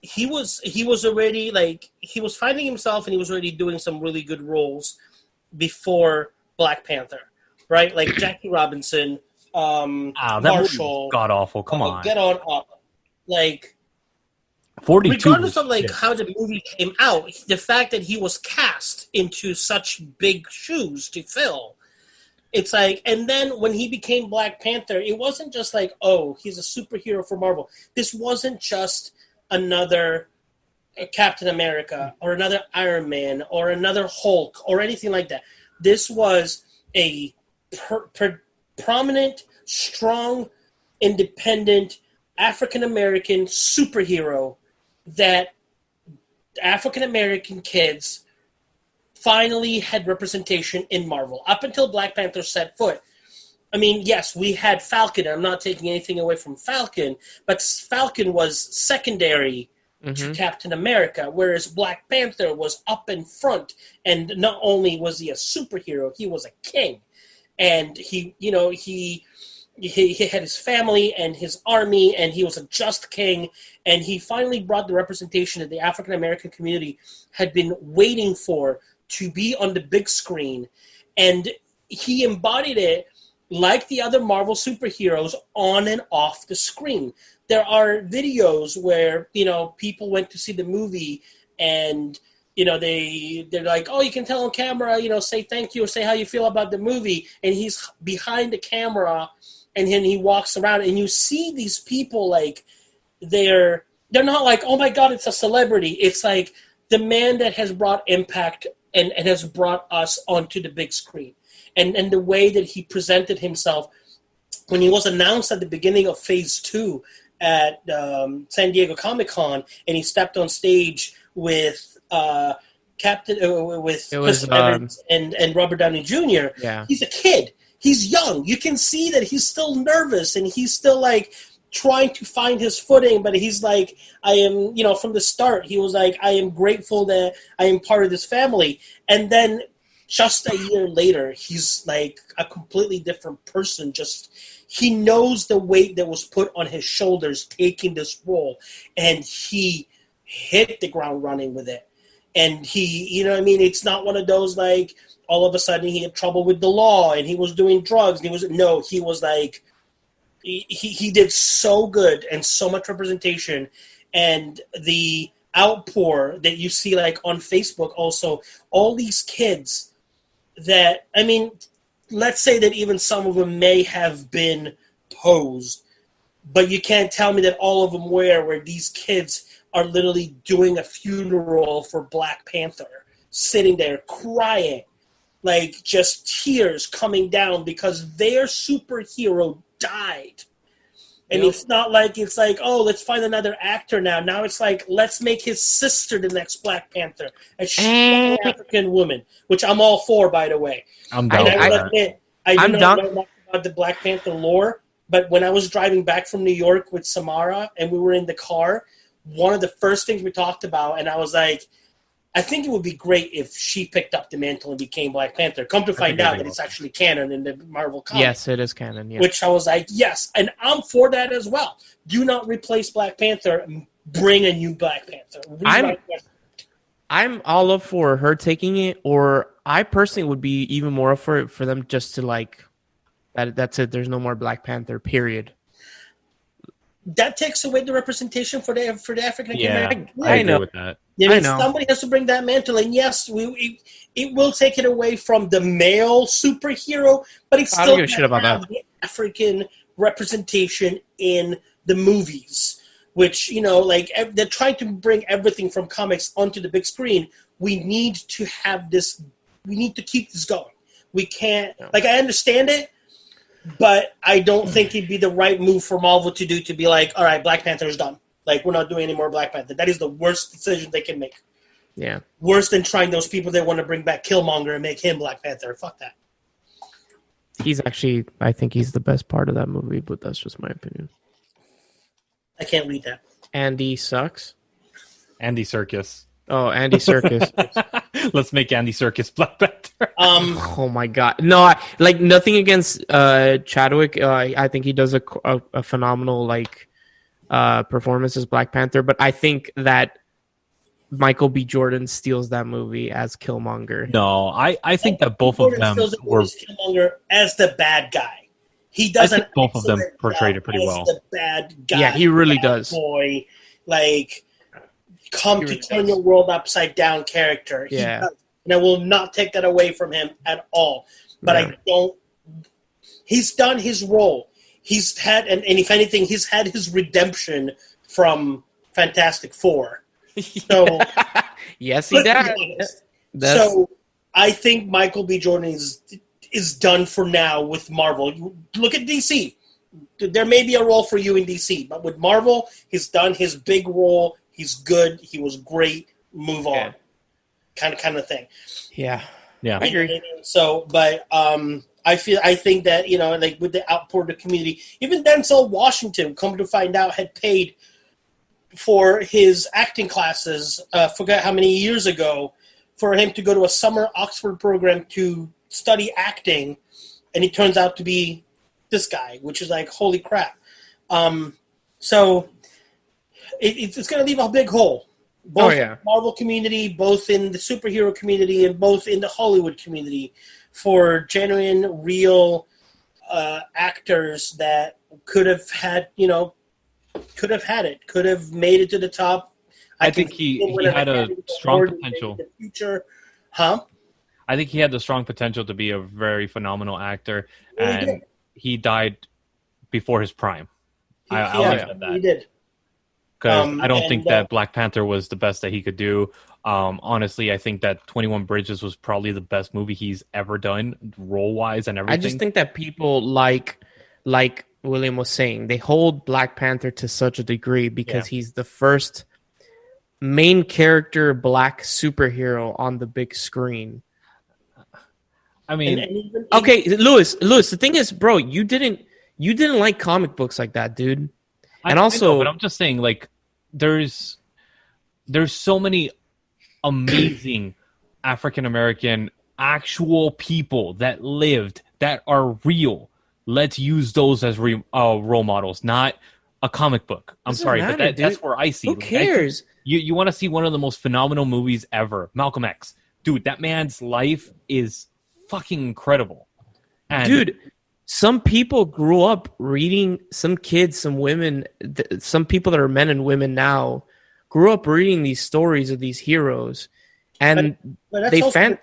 he was already he was finding himself, and he was already doing some really good roles before Black Panther, right? Like Jackie Robinson, Marshall, god awful. Come on, Get On Up, 42. Regardless of how the movie came out, the fact that he was cast into such big shoes to fill, it's like, and then when he became Black Panther, it wasn't just like, oh, he's a superhero for Marvel. This wasn't just another Captain America or another Iron Man or another Hulk or anything like that. This was a prominent, strong, independent African-American superhero that African-American kids finally had representation in Marvel. Up until Black Panther set foot, I mean, yes, we had Falcon. I'm not taking anything away from Falcon, but Falcon was secondary to Captain America, whereas Black Panther was up in front. And not only was he a superhero, he was a king. And he had his family and his army, and he was a just king. And he finally brought the representation that the African American community had been waiting for to be on the big screen. And he embodied it like the other Marvel superheroes on and off the screen. There are videos where, people went to see the movie and, they're like, oh, you can tell on camera, say thank you or say how you feel about the movie. And he's behind the camera and then he walks around and you see these people like they're not like, oh my God, it's a celebrity. It's like the man that has brought impact and has brought us onto the big screen. And the way that he presented himself when he was announced at the beginning of Phase 2 at San Diego Comic-Con, and he stepped on stage with Chris Evans and Robert Downey Jr. Yeah. He's a kid. He's young. You can see that he's still nervous and he's still like trying to find his footing, but he's like, I am, from the start, he was like, I am grateful that I am part of this family. And then just a year later, he's like a completely different person. He knows the weight that was put on his shoulders taking this role, and he hit the ground running with it. And he, it's not one of those like all of a sudden he had trouble with the law and he was doing drugs. And he was like, he did so good and so much representation, and the outpour that you see like on Facebook also, all these kids that, let's say that even some of them may have been posed, but you can't tell me that all of them were, where these kids are literally doing a funeral for Black Panther, sitting there crying, like just tears coming down because their superhero died. And it's not like, it's like, oh, let's find another actor now. Now it's like, let's make his sister the next Black Panther. And she's an African woman, which I'm all for, by the way. I'm down. I do not know much about the Black Panther lore, but when I was driving back from New York with Samara and we were in the car, one of the first things we talked about, and I was like, I think it would be great if she picked up the mantle and became Black Panther. Come to find out that it's actually canon in the Marvel comics. Yes, it is canon. Yeah. Which I was like, yes, and I'm for that as well. Do not replace Black Panther and bring a new Black Panther. I'm all up for her taking it, or I personally would be even more up for it for them just to like, that's it. There's no more Black Panther, period. That takes away the representation for the African American. Yeah, I know with that. I know. Somebody has to bring that mantle, and yes, it will take it away from the male superhero, but it's still give a shit about that. The African representation in the movies, which like they're trying to bring everything from comics onto the big screen. We need to have this. We need to keep this going. We can't. Like, I understand it. But I don't think it'd be the right move for Marvel to do, to be like, all right, Black Panther's done. Like, we're not doing any more Black Panther. That is the worst decision they can make. Yeah. Worse than trying those people that want to bring back Killmonger and make him Black Panther. Fuck that. He's actually, I think he's the best part of that movie, but that's just my opinion. I can't read that. Andy sucks. Andy Serkis. Oh, Andy Serkis. Let's make Andy Serkis Black Panther. Oh my God! No, like nothing against Chadwick. I think he does a phenomenal performance as Black Panther. But I think that Michael B. Jordan steals that movie as Killmonger. No, I think that both of them were Killmonger as the bad guy. He doesn't. Both of them portrayed it pretty well. The bad guy. Yeah, he really does. Boy, come to turn your world upside down character. Yeah. He does. And I will not take that away from him at all. But he's done his role. He's had, and if anything, he's had his redemption from Fantastic Four. So, yes, he does. So I think Michael B. Jordan is done for now with Marvel. Look at DC. There may be a role for you in DC, but with Marvel, he's done his big role. He's good. He was great. Move on. Kind of thing. Yeah. Yeah. I agree. So, but I think that, like with the outpour of the community, even Denzel Washington, come to find out, had paid for his acting classes, forget how many years ago, for him to go to a summer Oxford program to study acting, and he turns out to be this guy, which is like, holy crap. So it's going to leave a big hole, both in the Marvel community, both in the superhero community, and both in the Hollywood community, for genuine, real actors that could have had, could have made it to the top. I think he had a strong potential. In the future. Huh? I think he had the strong potential to be a very phenomenal actor, and he died before his prime. I'll accept that. He did. Because I don't think that Black Panther was the best that he could do. Honestly, I think that 21 Bridges was probably the best movie he's ever done, role-wise and everything. I just think that people like William was saying, they hold Black Panther to such a degree because he's the first main character black superhero on the big screen. I mean, okay, Lewis, the thing is, bro, you didn't like comic books like that, dude. And I know, but I'm just saying, like, there's so many amazing African American actual people that lived, that are real. Let's use those as role models, not a comic book. I'm sorry, but that's where I see. Who cares? You want to see one of the most phenomenal movies ever, Malcolm X. Dude, that man's life is fucking incredible. And dude, some people grew up reading, some kids, some women, some people that are men and women now grew up reading these stories of these heroes. And but that's also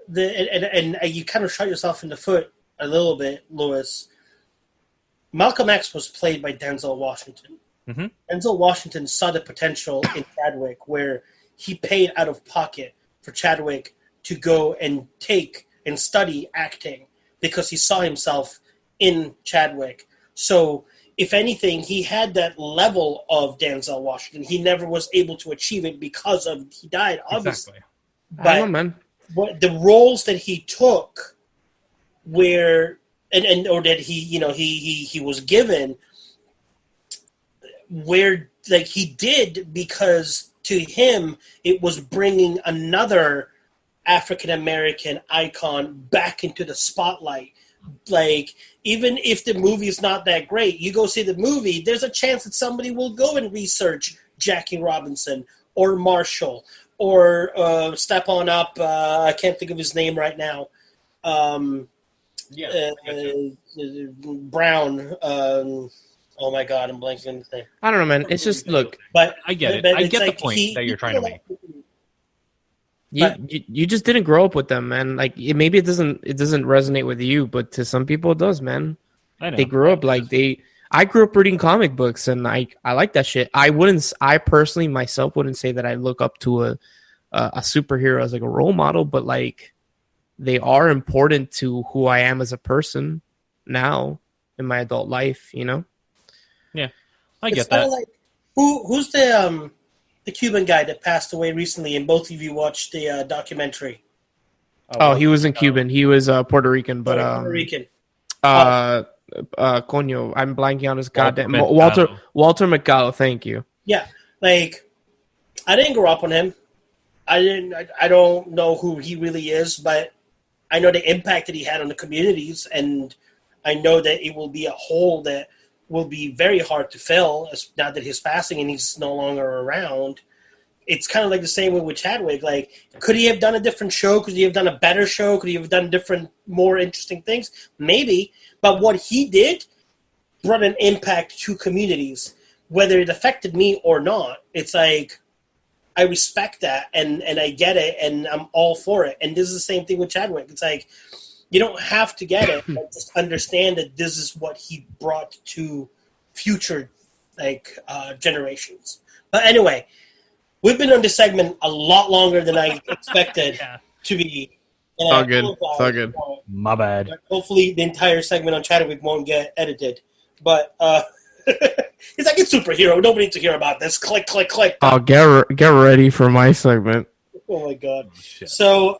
the thing. And you kind of shot yourself in the foot a little bit, Lewis. Malcolm X was played by Denzel Washington. Mm-hmm. Denzel Washington saw the potential in Chadwick, where he paid out of pocket for Chadwick to go and take and study acting because he saw himself in Chadwick. So, if anything, he had that level of Denzel Washington. He never was able to achieve it because he died, obviously. Exactly. But I don't know, man. The roles that he took, or that he was given, where like he did, because to him it was bringing another African American icon back into the spotlight. Like, even if the movie is not that great, you go see the movie, there's a chance that somebody will go and research Jackie Robinson or Marshall or step on up. I can't think of his name right now. Brown. Oh my God, I'm blanking on his name. I don't know, man. It's just, look. But I get it. I get the point that you're trying to make. You just didn't grow up with them, man. Like, maybe it doesn't resonate with you, but to some people it does, man. I know. They grew up I grew up reading comic books, and I like that shit. I personally myself wouldn't say that I look up to a superhero as like a role model, but like they are important to who I am as a person now in my adult life, you know? Yeah, I get that. Like, who's the Cuban guy that passed away recently, and both of you watched the documentary? He wasn't Cuban. He was Puerto Rican, but Puerto Rican. Coño, I'm blanking on his goddamn Walter Mercado. Thank you. Yeah, like I didn't grow up on him. I don't know who he really is, but I know the impact that he had on the communities, and I know that it will be a hole that will be very hard to fill now that he's passing and he's no longer around. It's kind of like the same way with Chadwick. Like, could he have done a different show? Could he have done a better show? Could he have done different, more interesting things? Maybe. But what he did brought an impact to communities, whether it affected me or not. It's like, I respect that, and I get it, and I'm all for it. And this is the same thing with Chadwick. It's like, you don't have to get it, but just understand that this is what he brought to future generations. But anyway, we've been on this segment a lot longer than I expected to be. It's all good. It's all good. My bad. Hopefully the entire segment on Chadwick won't get edited. But it's like a superhero. Nobody needs to hear about this. Click, click, click. Oh, get ready for my segment. Oh my god. Shit. So,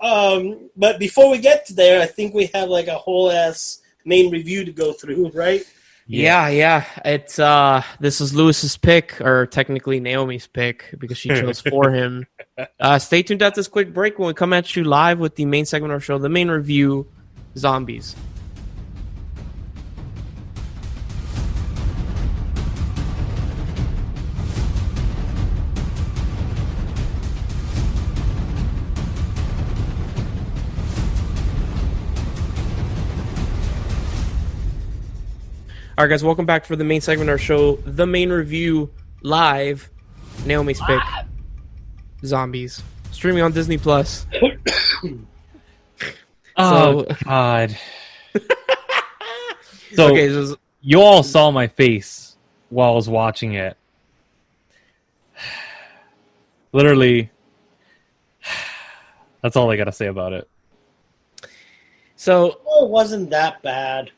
but before we get to there, I think we have like a whole ass main review to go through, right? Yeah. It's this is Lewis's pick, or technically Naomi's pick, because she chose for him. Stay tuned at this quick break when we come at you live with the main segment of our show, the main review, Zombies. All right, guys, welcome back for the main segment of our show, the main review, live. Naomi's pick, Zombies, streaming on Disney Plus. Oh, God. So, okay, you all saw my face while I was watching it. Literally, that's all I gotta say about it. so It wasn't that bad.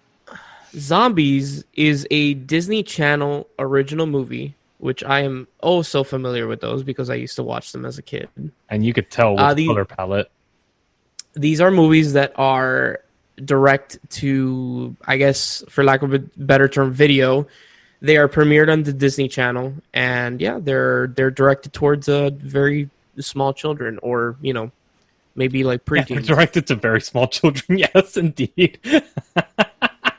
Zombies is a Disney Channel original movie, which I am so familiar with those because I used to watch them as a kid. And you could tell with the color palette. These are movies that are direct to, I guess, for lack of a better term, video. They are premiered on the Disney Channel, and yeah, they're directed towards very small children, or maybe like Yeah, preteens. directed to very small children. Yes, indeed.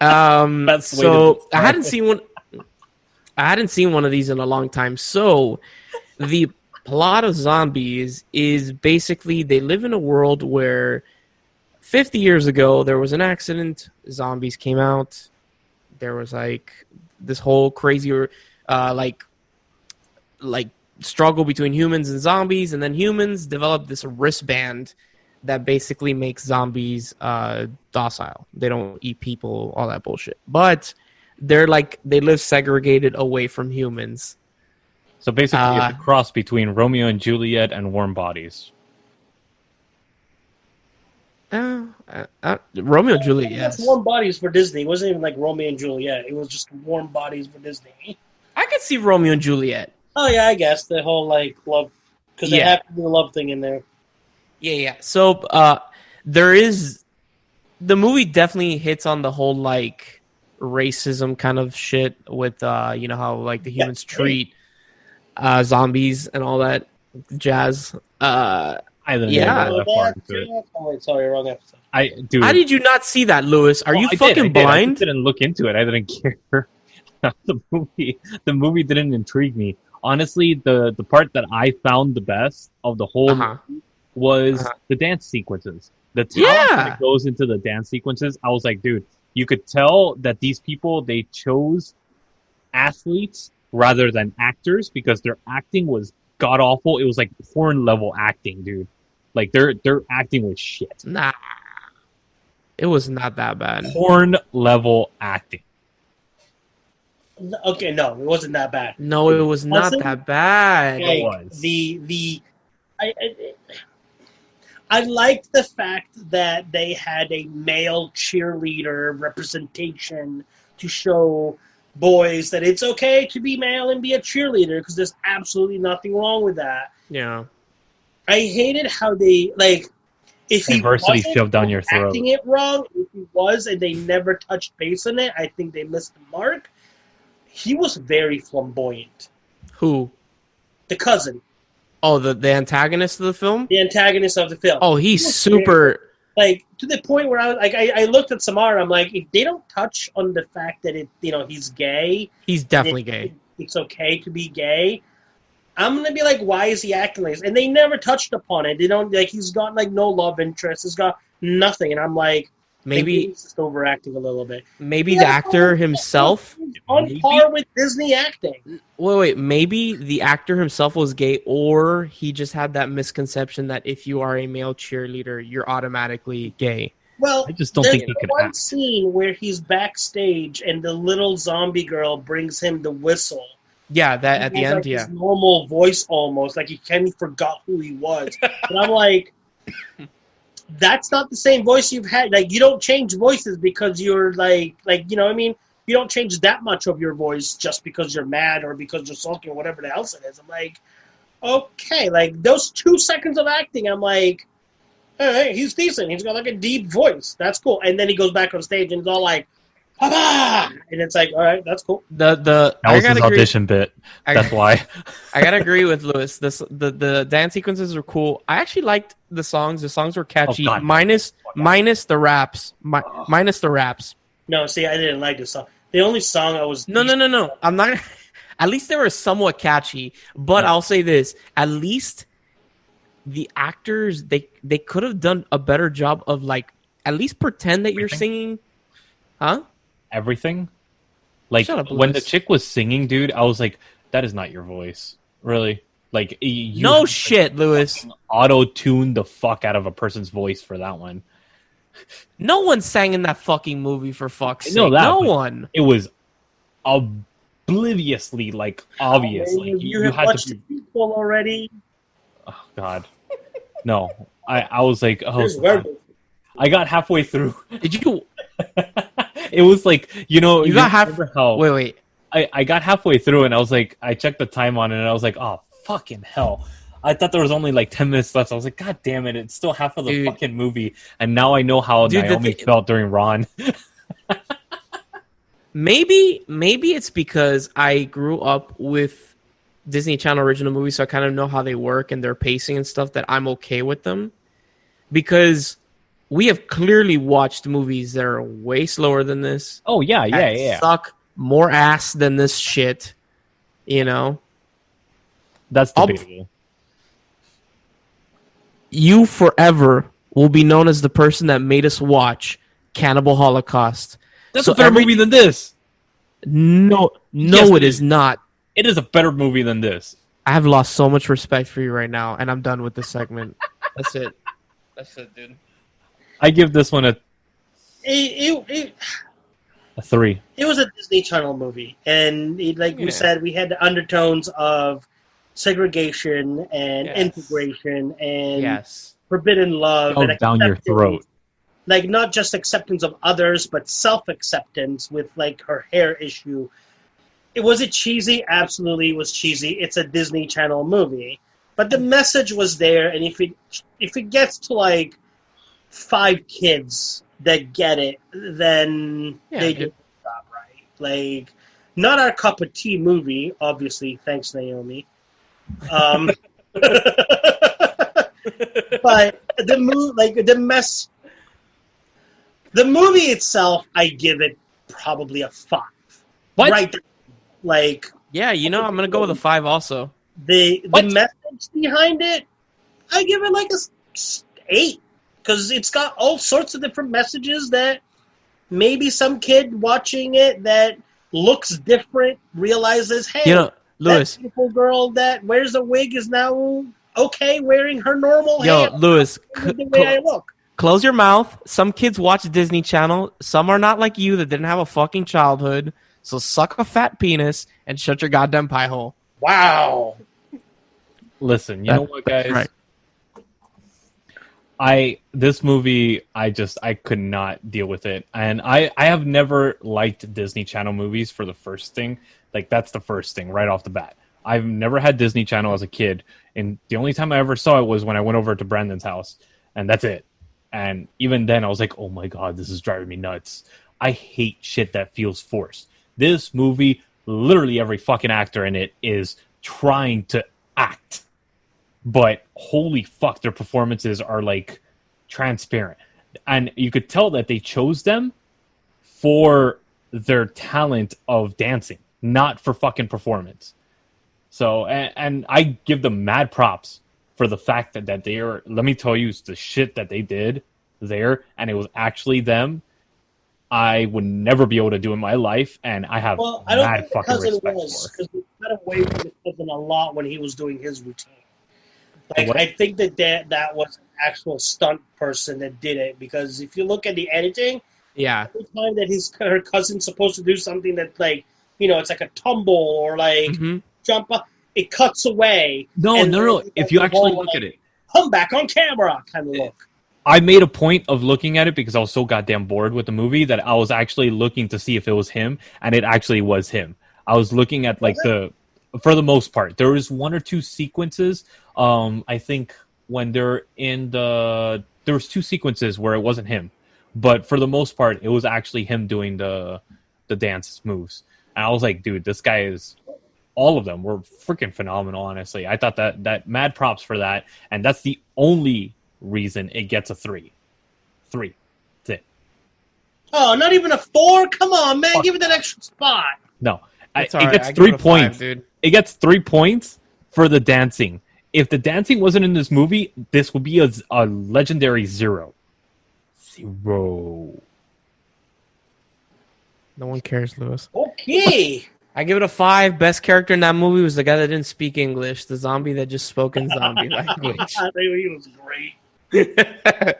That's so I hadn't seen one. I hadn't seen one of these in a long time. So the plot of Zombies is basically they live in a world where 50 years ago there was an accident. Zombies came out. There was like this whole crazy like struggle between humans and zombies, and then humans developed this wristband that basically makes zombies docile. They don't eat people, all that bullshit. But they live segregated away from humans. So basically, it's a cross between Romeo and Juliet and Warm Bodies. Romeo and Juliet, yes. It's Warm Bodies for Disney. It wasn't even like Romeo and Juliet. It was just Warm Bodies for Disney. I could see Romeo and Juliet. Oh yeah, I guess the whole like love, because they have to do the love thing in there. Yeah. So there is the movie definitely hits on the whole like racism kind of shit with how like the humans treat zombies and all that jazz. I didn't Yeah. know that far into it. Oh wait, sorry, wrong episode. Dude, How did you not see that, Lewis? Are you I fucking did. I blind? just didn't look into it. I didn't care. The movie didn't intrigue me. Honestly, the part that I found the best of the whole movie was the dance sequences. The talent that goes into the dance sequences, I was like, dude, you could tell that these people, they chose athletes rather than actors because their acting was god awful. It was like porn level acting, dude. Like their acting was shit. Nah. It was not that bad. Porn level acting. Okay, no, it wasn't that bad. No, it was not that bad. It was. I liked the fact that they had a male cheerleader representation to show boys that it's okay to be male and be a cheerleader because there's absolutely nothing wrong with that. Yeah. I hated how they if he Adversity wasn't shoved down your throat. acting it wrong, if he was and they never touched base on it, I think they missed the mark. He was very flamboyant. Who? The cousin. Oh, the antagonist of the film? The antagonist of the film. Oh, he's super... To the point where I looked at Samara, I'm like, if they don't touch on the fact that he's gay... He's definitely gay. It's okay to be gay. I'm going to be like, why is he acting like this? And they never touched upon it. They don't, he's got, no love interest. He's got nothing. And I'm like... Maybe he's just overacting a little bit. Maybe the actor himself on par with Disney acting. Wait. Maybe the actor himself was gay, or he just had that misconception that if you are a male cheerleader, you're automatically gay. Well, I just don't think he could one act. scene where he's backstage and the little zombie girl brings him the whistle. Yeah, that at the end, his normal voice almost, like he kind of forgot who he was. And I'm like, that's not the same voice you've had. Like, you don't change voices because you're like, you know what I mean? You don't change that much of your voice just because you're mad or because you're sulking or whatever the else it is. I'm like, okay, like those 2 seconds of acting, I'm like, all right, he's decent. He's got like a deep voice. That's cool. And then he goes back on stage and it's all like, "Papa!" And it's like, all right, that's cool. That was his audition bit. That's why. I gotta agree with Lewis. The dance sequences were cool. I actually liked the songs. The songs were catchy. Oh, God. Minus the raps. Minus the raps. No, see, I didn't like this song. The only song I was No. I'm not. At least they were somewhat catchy. But I'll say this: at least the actors they could have done a better job of like at least pretend that you're singing, huh? Everything. Like Shut up, when the Lewis. chick was singing, dude, I was like, that is not your voice, really. Like you No shit, Lewis. Auto-tune the fuck out of a person's voice for that one. No one sang in that fucking movie for fuck's sake. I know that, No but one. It was obliviously like obvious. Like you you have had watched to. the sequel already. Oh God, no! I was like, oh, There's God. werewolf. I got halfway through. Did you? It was like You got half. remember how Wait. I got halfway through and I was like, I checked the time on it and I was like, oh fucking hell. I thought there was only like 10 minutes left. I was like, God damn it, it's still half of the Dude. fucking movie. And now I know how Dude, Naomi felt during Ron. Maybe it's because I grew up with Disney Channel original movies, so I kind of know how they work and their pacing and stuff that I'm okay with them. Because we have clearly watched movies that are way slower than this. Oh yeah. that suck more ass than this shit. You know? That's debatable. You forever will be known as the person that made us watch Cannibal Holocaust. That's So a better movie than this. No, Yes, it is not. It is a better movie than this. I have lost so much respect for you right now, and I'm done with this segment. That's it. That's it, dude. I give this one a It 3. it was a Disney Channel movie, and we Yeah. said, we had the undertones of segregation and Yes. integration and Yes. forbidden love Oh, and down your acceptance. throat. Like not just acceptance of others, but self-acceptance with like her hair issue. Was it cheesy? Absolutely, it was cheesy. It's a Disney Channel movie, but the message was there. And if it gets to like 5 kids that get it, then they did the job right. Like, not our cup of tea movie, obviously. Thanks, Naomi. But the movie itself, I give it probably a 5. What? Right there. Like Yeah, I'm gonna go with a 5 also. the What? message behind it, I give it like a 8 because it's got all sorts of different messages that maybe some kid watching it that looks different realizes, hey, Lewis. that beautiful girl that wears a wig is now okay wearing her normal hair. Lewis, The way I look. close your mouth. Some kids watch Disney Channel. Some are not like you that didn't have a fucking childhood. So suck a fat penis and shut your goddamn pie hole. Wow. Listen, you know what, guys? Right. This movie, I could not deal with it. And I have never liked Disney Channel movies for the first thing. Like, that's the first thing right off the bat. I've never had Disney Channel as a kid. And the only time I ever saw it was when I went over to Brandon's house. And that's it. And even then, I was like, oh my God, this is driving me nuts. I hate shit that feels forced. This movie, literally every fucking actor in it is trying to act. But holy fuck, their performances are like transparent. And you could tell that they chose them for their talent of dancing, not for fucking performance. So, and I give them mad props for the fact that they are, let me tell you, the shit that they did there, and it was actually them. I would never be able to do in my life, and I have I don't mad think the fucking cousin respect was, for. because we got away from the cousin a lot when he was doing his routine. Like, What? I think that was an actual stunt person that did it, because if you look at the editing, Yeah. every time that her cousin's supposed to do something that's like, it's like a tumble or like jump up, it cuts away. No. If you actually look at it, come back on camera kind of look. I made a point of looking at it because I was so goddamn bored with the movie that I was actually looking to see if it was him, and it actually was him. I was looking at like For the most part, there was one or two sequences. I think when they're in there was two sequences where it wasn't him, but for the most part, it was actually him doing the dance moves. And I was like, dude, this guy is. All of them were freaking phenomenal. Honestly, I thought that mad props for that, and that's the only reason it gets a 3. 3. That's it. Oh, not even a 4? Come on, man, give it that extra spot. No, It gets 3 points, dude. It gets 3 points for the dancing. If the dancing wasn't in this movie, this would be a legendary 0. 0. No one cares, Lewis. Okay. I give it a 5. Best character in that movie was the guy that didn't speak English, the zombie that just spoke in zombie language. I think he was great.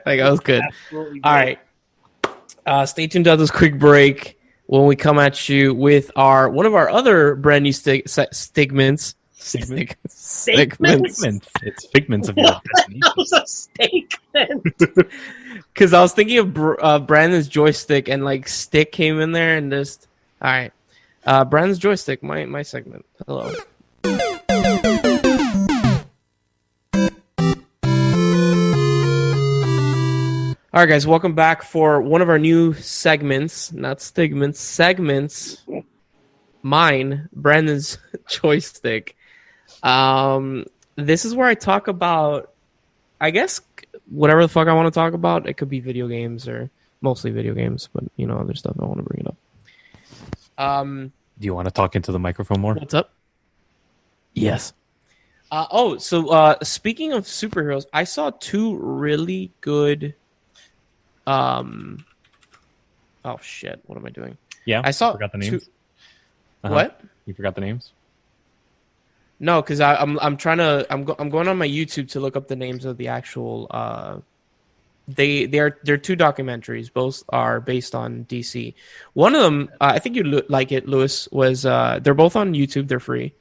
Like, that was good. Absolutely great. All right. Stay tuned to this quick break when we come at you with one of our other brand new segments. Segments. Segments. It's figments of your imagination. That was a statement. Because I was thinking of Brandon's joystick, and like stick came in there, and just all right. Brandon's joystick, my segment. Hello. All right, guys, welcome back for one of our new segments, not stigments, segments. Mine, Brandon's joystick. This is where I talk about, I guess, whatever the fuck I want to talk about. It could be video games or mostly video games, but other stuff I want to bring it up. Do you want to talk into the microphone more? What's up? Yes. So speaking of superheroes, I saw 2 really good. Oh shit! What am I doing? Yeah, I saw. Forgot the names. What? You forgot the names? No, because I'm trying to. I'm going on my YouTube to look up the names of the actual. They're 2 documentaries. Both are based on DC. One of them, I think you'd like it, Lewis. Was they're both on YouTube. They're free.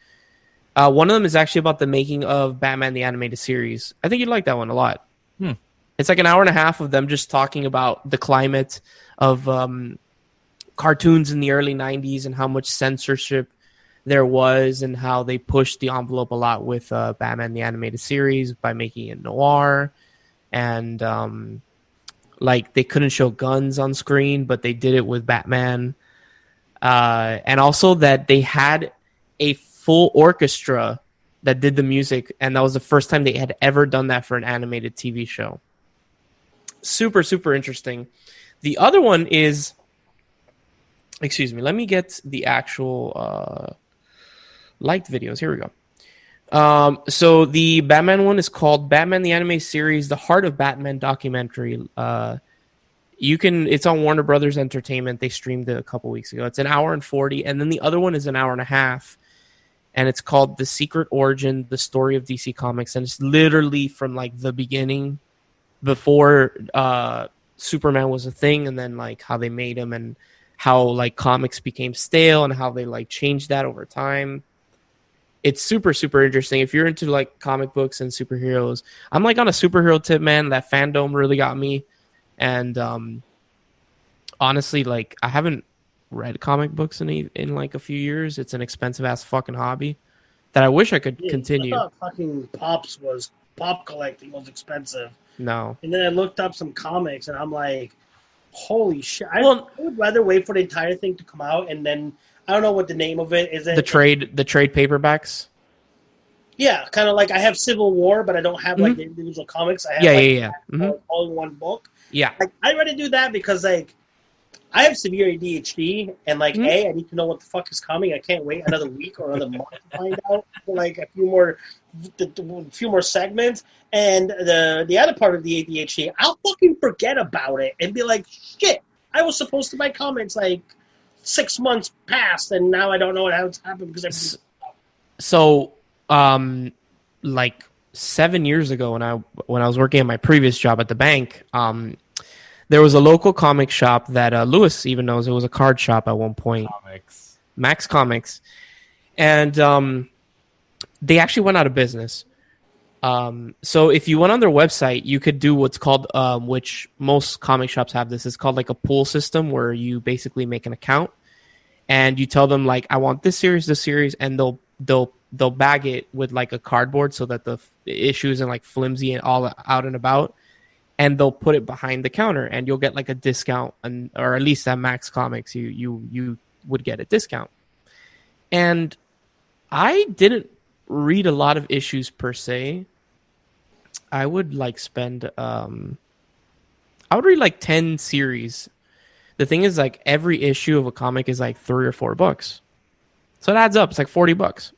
One of them is actually about the making of Batman the Animated Series. I think you'd like that one a lot. It's like an hour and a half of them just talking about the climate of cartoons in the early 90s and how much censorship there was and how they pushed the envelope a lot with Batman the Animated Series by making it noir. And like they couldn't show guns on screen, but they did it with Batman. And also that they had a full orchestra that did the music, and that was the first time they had ever done that for an animated TV show. Super, super interesting. The other one is, excuse me, let me get the actual liked videos. Here we go. So the Batman one is called Batman the Anime Series, The Heart of Batman documentary. It's on Warner Brothers Entertainment. They streamed it a couple weeks ago. It's an hour and 40, and then the other one is an hour and a half, and it's called The Secret Origin, The Story of DC Comics, and it's literally from like the beginning, before Superman was a thing, and then like how they made him and how like comics became stale and how they like changed that over time. It's super, super interesting. If you're into like comic books and superheroes, I'm like on a superhero tip, man. That fandom really got me. And honestly, like I haven't read comic books in like a few years. It's an expensive ass fucking hobby that I wish I could continue. I thought fucking pop collecting was expensive. No. And then I looked up some comics, and I'm like, holy shit. I would rather wait for the entire thing to come out, and then, I don't know what the name of it is. The trade paperbacks? Yeah, kind of like I have Civil War, but I don't have like the individual comics. I have all in one book. Yeah. Like, I'd rather do that because like I have severe ADHD, and like I need to know what the fuck is coming. I can't wait another week or another month to find out for like a few more segments. And the other part of the ADHD, I'll fucking forget about it and be like, shit, I was supposed to buy comics like 6 months past, and now I don't know what's happened because So, like 7 years ago, when I was working at my previous job at the bank, there was a local comic shop that Lewis even knows. It was a card shop at one point. Max Comics. And they actually went out of business. So if you went on their website, you could do what's called, which most comic shops have this, it's called like a pool system where you basically make an account and you tell them like, I want this series, and they'll they'll bag it with like a cardboard so that the issue isn't like flimsy and all out and about, and they'll put it behind the counter, and you'll get like a discount, or at least at Max Comics you would get a discount. And I didn't read a lot of issues per se. I would like spend I would read like 10 series. The thing is, like, every issue of a comic is like $3 or $4, so it adds up. It's like $40.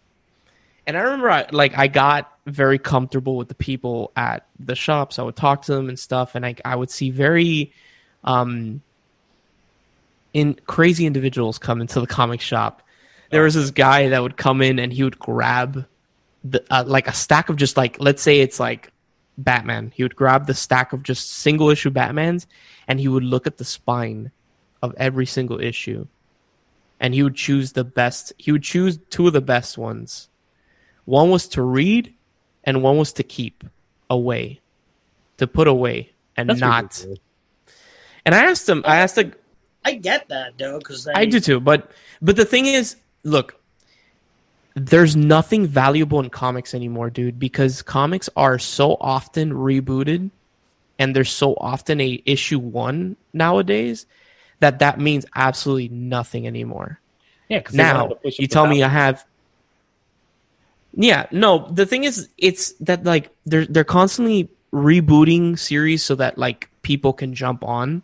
And I remember I got very comfortable with the people at the shops. I would talk to them and stuff, and I would see very crazy individuals come into the comic shop. There was this guy that would come in and he would grab like a stack of just like, let's say it's like Batman. He would grab the stack of just single issue Batmans, and he would look at the spine of every single issue, and he would choose the best. He would choose two of the best ones. One was to read, and one was to keep away, to put away, and that's not. Ridiculous. And I asked him. I get that though, because I do too. But the thing is, look, there's nothing valuable in comics anymore, dude, because comics are so often rebooted, and there's so often a issue 1 nowadays that means absolutely nothing anymore. Yeah, because now you tell me I have. Yeah, no. The thing is, it's that like they're constantly rebooting series so that like people can jump on.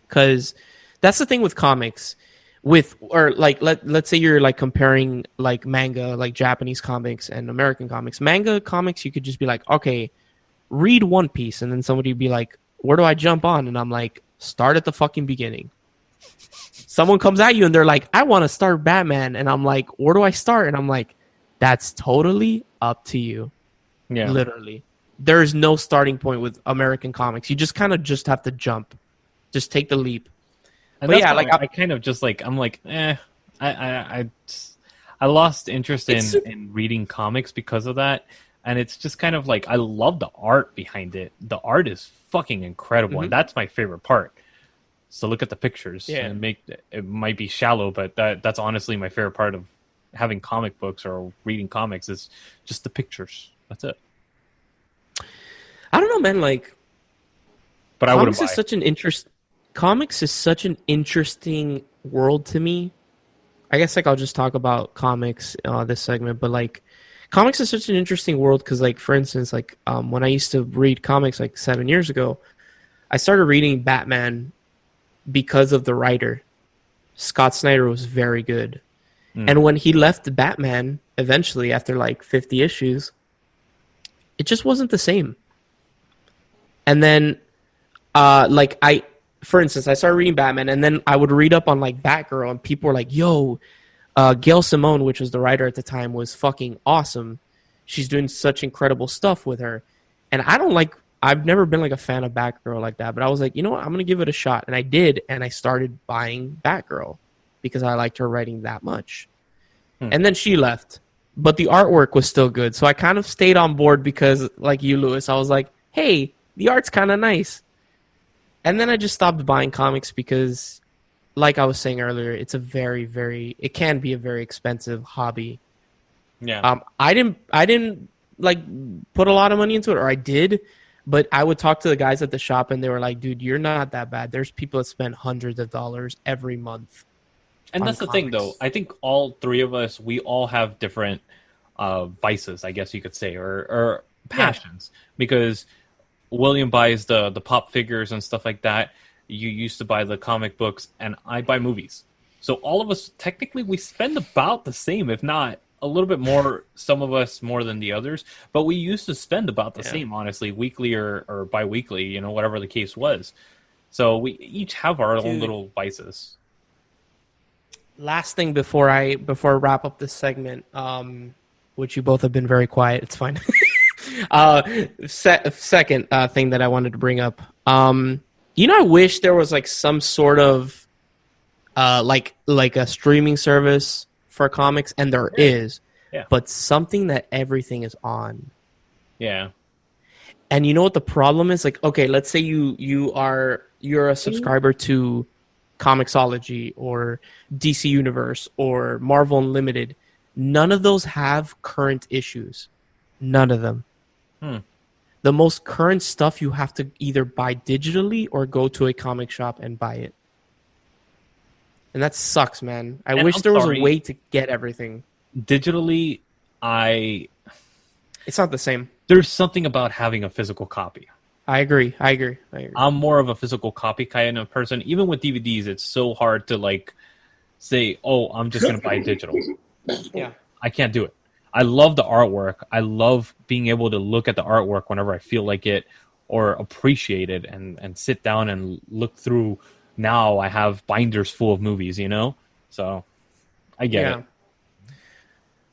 Because that's the thing with comics. Let's say you're like comparing like manga, like Japanese comics and American comics. Manga comics, you could just be like, okay, read One Piece, and then somebody would be like, where do I jump on? And I'm like, start at the fucking beginning. Someone comes at you and they're like, I want to start Batman, and I'm like, where do I start? And I'm like, that's totally up to you. Yeah, literally, there is no starting point with American comics. You just kind of just have to jump, just take the leap. And but yeah, like I kind of just like I'm like, I lost interest in reading comics because of that, and it's just kind of like I love the art behind it. The art is fucking incredible, and that's my favorite part. So look at the pictures. Yeah, and it might be shallow, but that's honestly my favorite part of having comic books or reading comics is just the pictures. That's it. I don't know, man. Like, but I wouldn't buy. Comics is such an interesting world to me. I guess like I'll just talk about comics this segment, but like comics is such an interesting world because like for instance like when I used to read comics like 7 years ago, I started reading Batman because of the writer. Scott Snyder was very good. And when he left Batman eventually after like 50 issues, it just wasn't the same. And then for instance, I started reading Batman, and then I would read up on like Batgirl, and people were like, yo, Gail Simone, which was the writer at the time, was fucking awesome. She's doing such incredible stuff with her. And I've never been like a fan of Batgirl like that, but I was like, you know what, I'm going to give it a shot. And I did, and I started buying Batgirl because I liked her writing that much. And then she left, but the artwork was still good. So I kind of stayed on board because, like you, Lewis, I was like, hey, the art's kind of nice. And then I just stopped buying comics because, like I was saying earlier, it's a very, very, it can be a very expensive hobby. Yeah. I didn't like put a lot of money into it, or I did, but I would talk to the guys at the shop and they were like, dude, you're not that bad. There's people that spend hundreds of dollars every month. And that's the thing, though. I think all three of us, we all have different vices, I guess you could say, or passions. Yeah. Because William buys the pop figures and stuff like that. You used to buy the comic books, and I buy movies. So all of us, technically, we spend about the same, if not a little bit more, some of us more than the others. But we used to spend about the same, honestly, weekly or bi-weekly, whatever the case was. So we each have our own little vices. Last thing before I wrap up this segment, which you both have been very quiet. It's fine. Second thing that I wanted to bring up. I wish there was like some sort of like a streaming service for comics, and there is, but something that everything is on. Yeah. And you know what the problem is? Like, okay, let's say you're a subscriber to Comixology or DC Universe or Marvel Unlimited. None of those have current issues. None of them. The most current stuff you have to either buy digitally or go to a comic shop and buy it. And that sucks, man. I wish there was a way to get everything. Digitally, It's not the same. there's something about having a physical copy. I agree. I'm more of a physical copy kind of person. Even with DVDs, it's so hard to like say, "Oh, I'm just going to buy digital." Yeah. I can't do it. I love the artwork. I love being able to look at the artwork whenever I feel like it or appreciate it and sit down and look through. Now I have binders full of movies, you know? So I get it.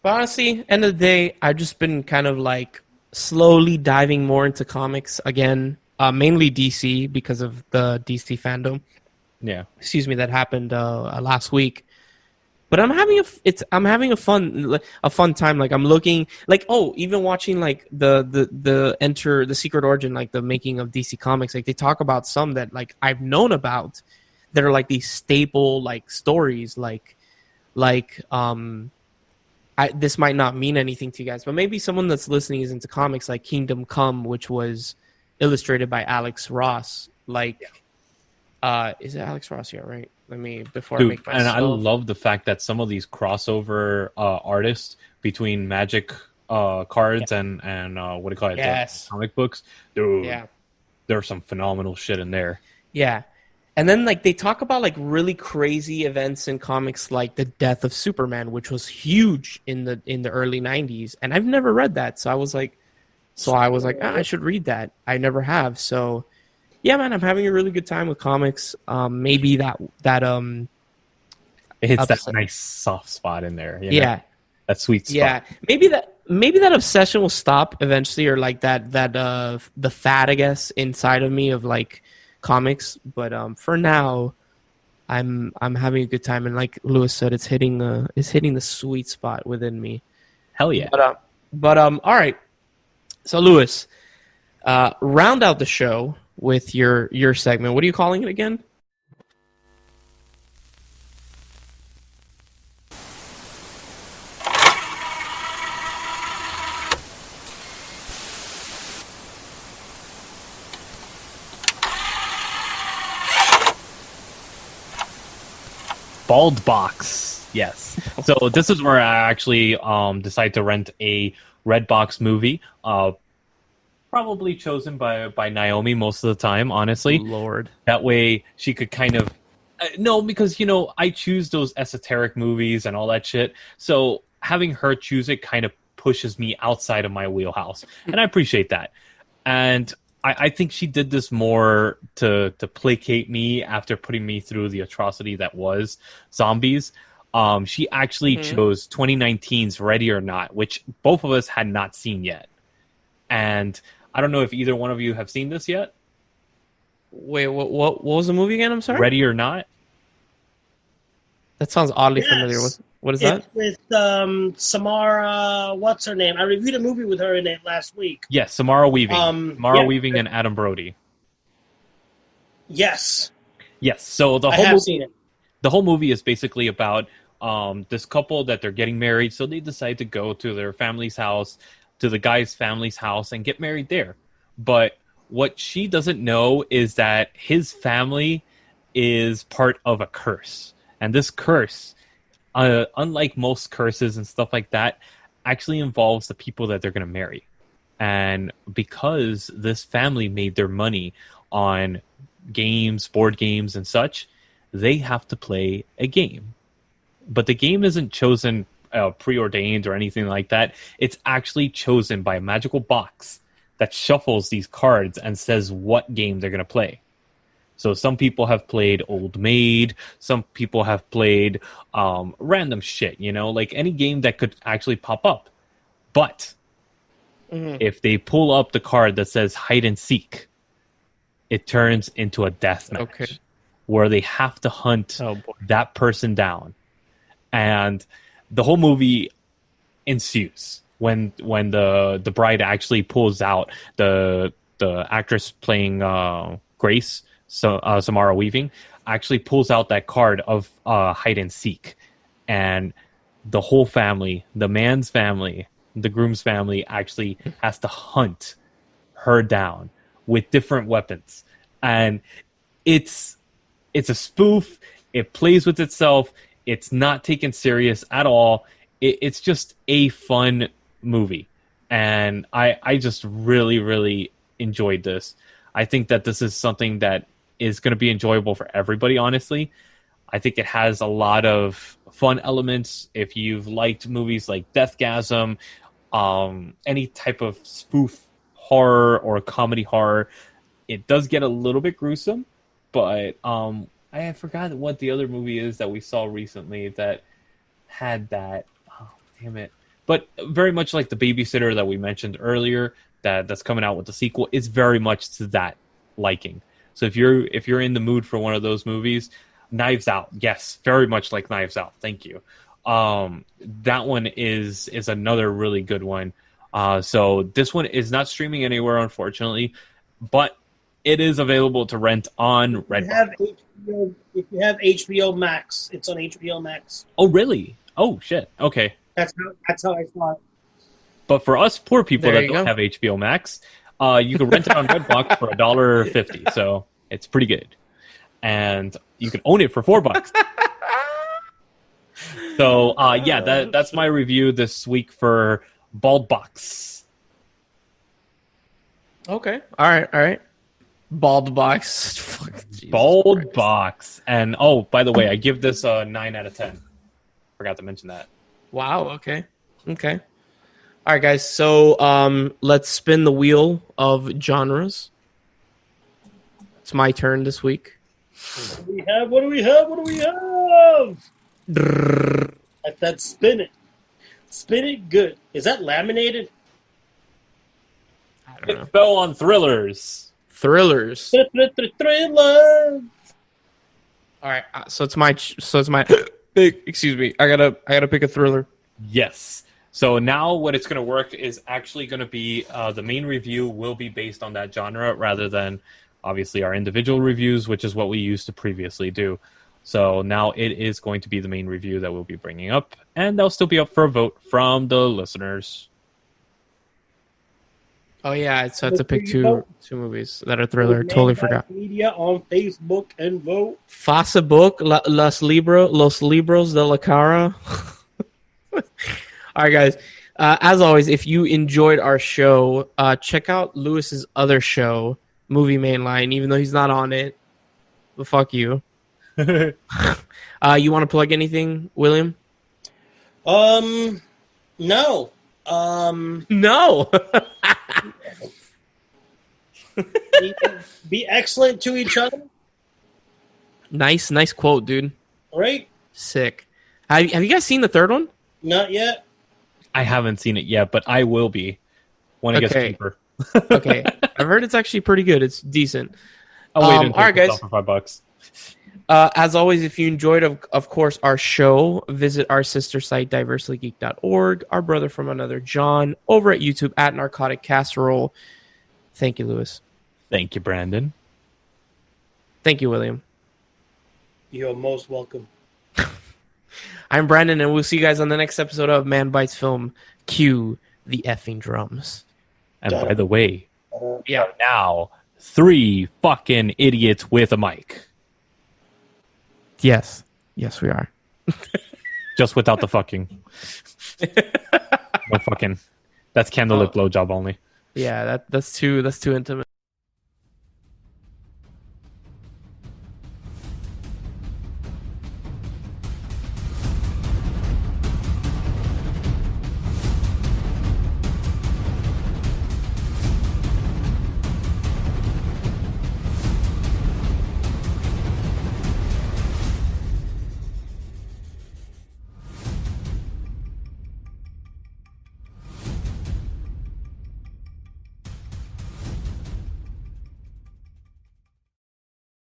But honestly, end of the day, I've just been kind of like slowly diving more into comics again, mainly DC because of the DC fandom. Yeah. Excuse me, that happened last week. But I'm having a fun time. Like I'm looking like even watching like the Enter the Secret Origin, like the making of DC Comics. Like they talk about some that like I've known about that are like these staple like stories this might not mean anything to you guys, but maybe someone that's listening is into comics, like Kingdom Come, which was illustrated by Alex Ross. Like, is it Alex Ross? Yeah, right. Let me I make myself. And I love the fact that some of these crossover artists between Magic cards and what do you call it? Yes. Comic books. Dude, Yeah. There's some phenomenal shit in there. Yeah. And then like they talk about like really crazy events in comics, like the death of Superman, which was huge in the early 90s, and I've never read that. So I was like I should read that. I never have. So yeah, man, I'm having a really good time with comics. Maybe that It hits that nice soft spot in there. You know? Yeah. That sweet spot. Yeah. Maybe that obsession will stop eventually, or like that the fad, I guess, inside of me of like comics. But for now, I'm having a good time, and like Lewis said, it's hitting the sweet spot within me. Hell yeah. But all right. So Lewis, round out the show with your segment. What are you calling it again? Bald Box. Yes. So this is where I actually decide to rent a Redbox movie. Probably chosen by Naomi most of the time, honestly. Lord. That way she could kind of... no, because, I choose those esoteric movies and all that shit. So having her choose it kind of pushes me outside of my wheelhouse. And I appreciate that. And I think she did this more to placate me after putting me through the atrocity that was Zombies. She actually chose 2019's Ready or Not, which both of us had not seen yet. And I don't know if either one of you have seen this yet. Wait, what was the movie again? I'm sorry. Ready or Not? That sounds oddly familiar. What is that? With Samara, what's her name? I reviewed a movie with her in it last week. Yes, Samara Weaving. Weaving and Adam Brody. Yes. Yes. So I have seen it. The whole movie is basically about this couple that they're getting married, so they decide to go to their family's house, to the guy's family's house, and get married there. But what she doesn't know is that his family is part of a curse. And this curse, unlike most curses and stuff like that, actually involves the people that they're going to marry. And because this family made their money on games, board games, and such, they have to play a game. But the game isn't chosen preordained or anything like that. It's actually chosen by a magical box that shuffles these cards and says what game they're going to play. So some people have played Old Maid. Some people have played random shit, like any game that could actually pop up. But if they pull up the card that says hide and seek, it turns into a death match where they have to hunt that person down. And the whole movie ensues when the bride actually pulls out the actress playing Grace. So Samara Weaving actually pulls out that card of hide and seek, and the whole family, the man's family, the groom's family, actually has to hunt her down with different weapons. And it's a spoof. It plays with itself. It's not taken serious at all. It's just a fun movie. And I just really, really enjoyed this. I think that this is something that is going to be enjoyable for everybody, honestly. I think it has a lot of fun elements. If you've liked movies like Deathgasm, any type of spoof horror or comedy horror, it does get a little bit gruesome, but I forgot what the other movie is that we saw recently that had that. Oh, damn it. But very much like The Babysitter that we mentioned earlier, that's coming out with the sequel, is very much to that liking. So if you're in the mood for one of those movies, Knives Out, yes, very much like Knives Out. Thank you. That one is another really good one. So this one is not streaming anywhere, unfortunately, but it is available to rent on Redbox. If you have HBO Max, it's on HBO Max. Oh, really? Oh, shit. Okay. That's how I saw it. But for us poor people There that you don't go. have HBO Max, you can rent it on Redbox for $1.50. So it's pretty good. And you can own it for $4. So, that's my review this week for Bald Box. Okay. All right. Bald box. Fuck, Jesus Bald Christ. Box. And, oh, by the way, I give this a 9 out of 10. Forgot to mention that. Wow. Okay. All right, guys. So let's spin the wheel of genres. It's my turn this week. What do we have? That's spin it. Spin it good. Is that laminated? I don't know. It fell on thrillers. Thrillers. Thriller. All right. So it's my. Excuse me. I gotta pick a thriller. Yes. So now what it's going to work is actually going to be the main review will be based on that genre rather than obviously our individual reviews, which is what we used to previously do. So now it is going to be the main review that we'll be bringing up, and they'll still be up for a vote from the listeners. Oh yeah, so I have to pick two movies that are thriller. Totally forgot. Media on Facebook and vote. Facebook, Los Libros de la Cara. All right, guys. As always, if you enjoyed our show, check out Lewis's other show, Movie Mainline, even though he's not on it. But fuck you. You want to plug anything, William? No. No. Be excellent to each other. Nice quote, dude. Right? Sick. Have you guys seen the third one? Not yet. I haven't seen it yet, but I will be when it gets Okay. cheaper. Okay. I've heard it's actually pretty good. It's decent. I'll wait until all right, it guys. for $5. As always, if you enjoyed, of course, our show, visit our sister site, diverselygeek.org. Our brother from another, John, over at YouTube at Narcotic Casserole. Thank you, Lewis. Thank you, Brandon. Thank you, William. You're most welcome. I'm Brandon, and we'll see you guys on the next episode of Manbitesfilm. Cue the effing drums. And by the way, Yeah. now 3 fucking idiots with a mic. Yes, we are. Just without the fucking. No fucking. That's candlelit blowjob only. Yeah, that's too intimate.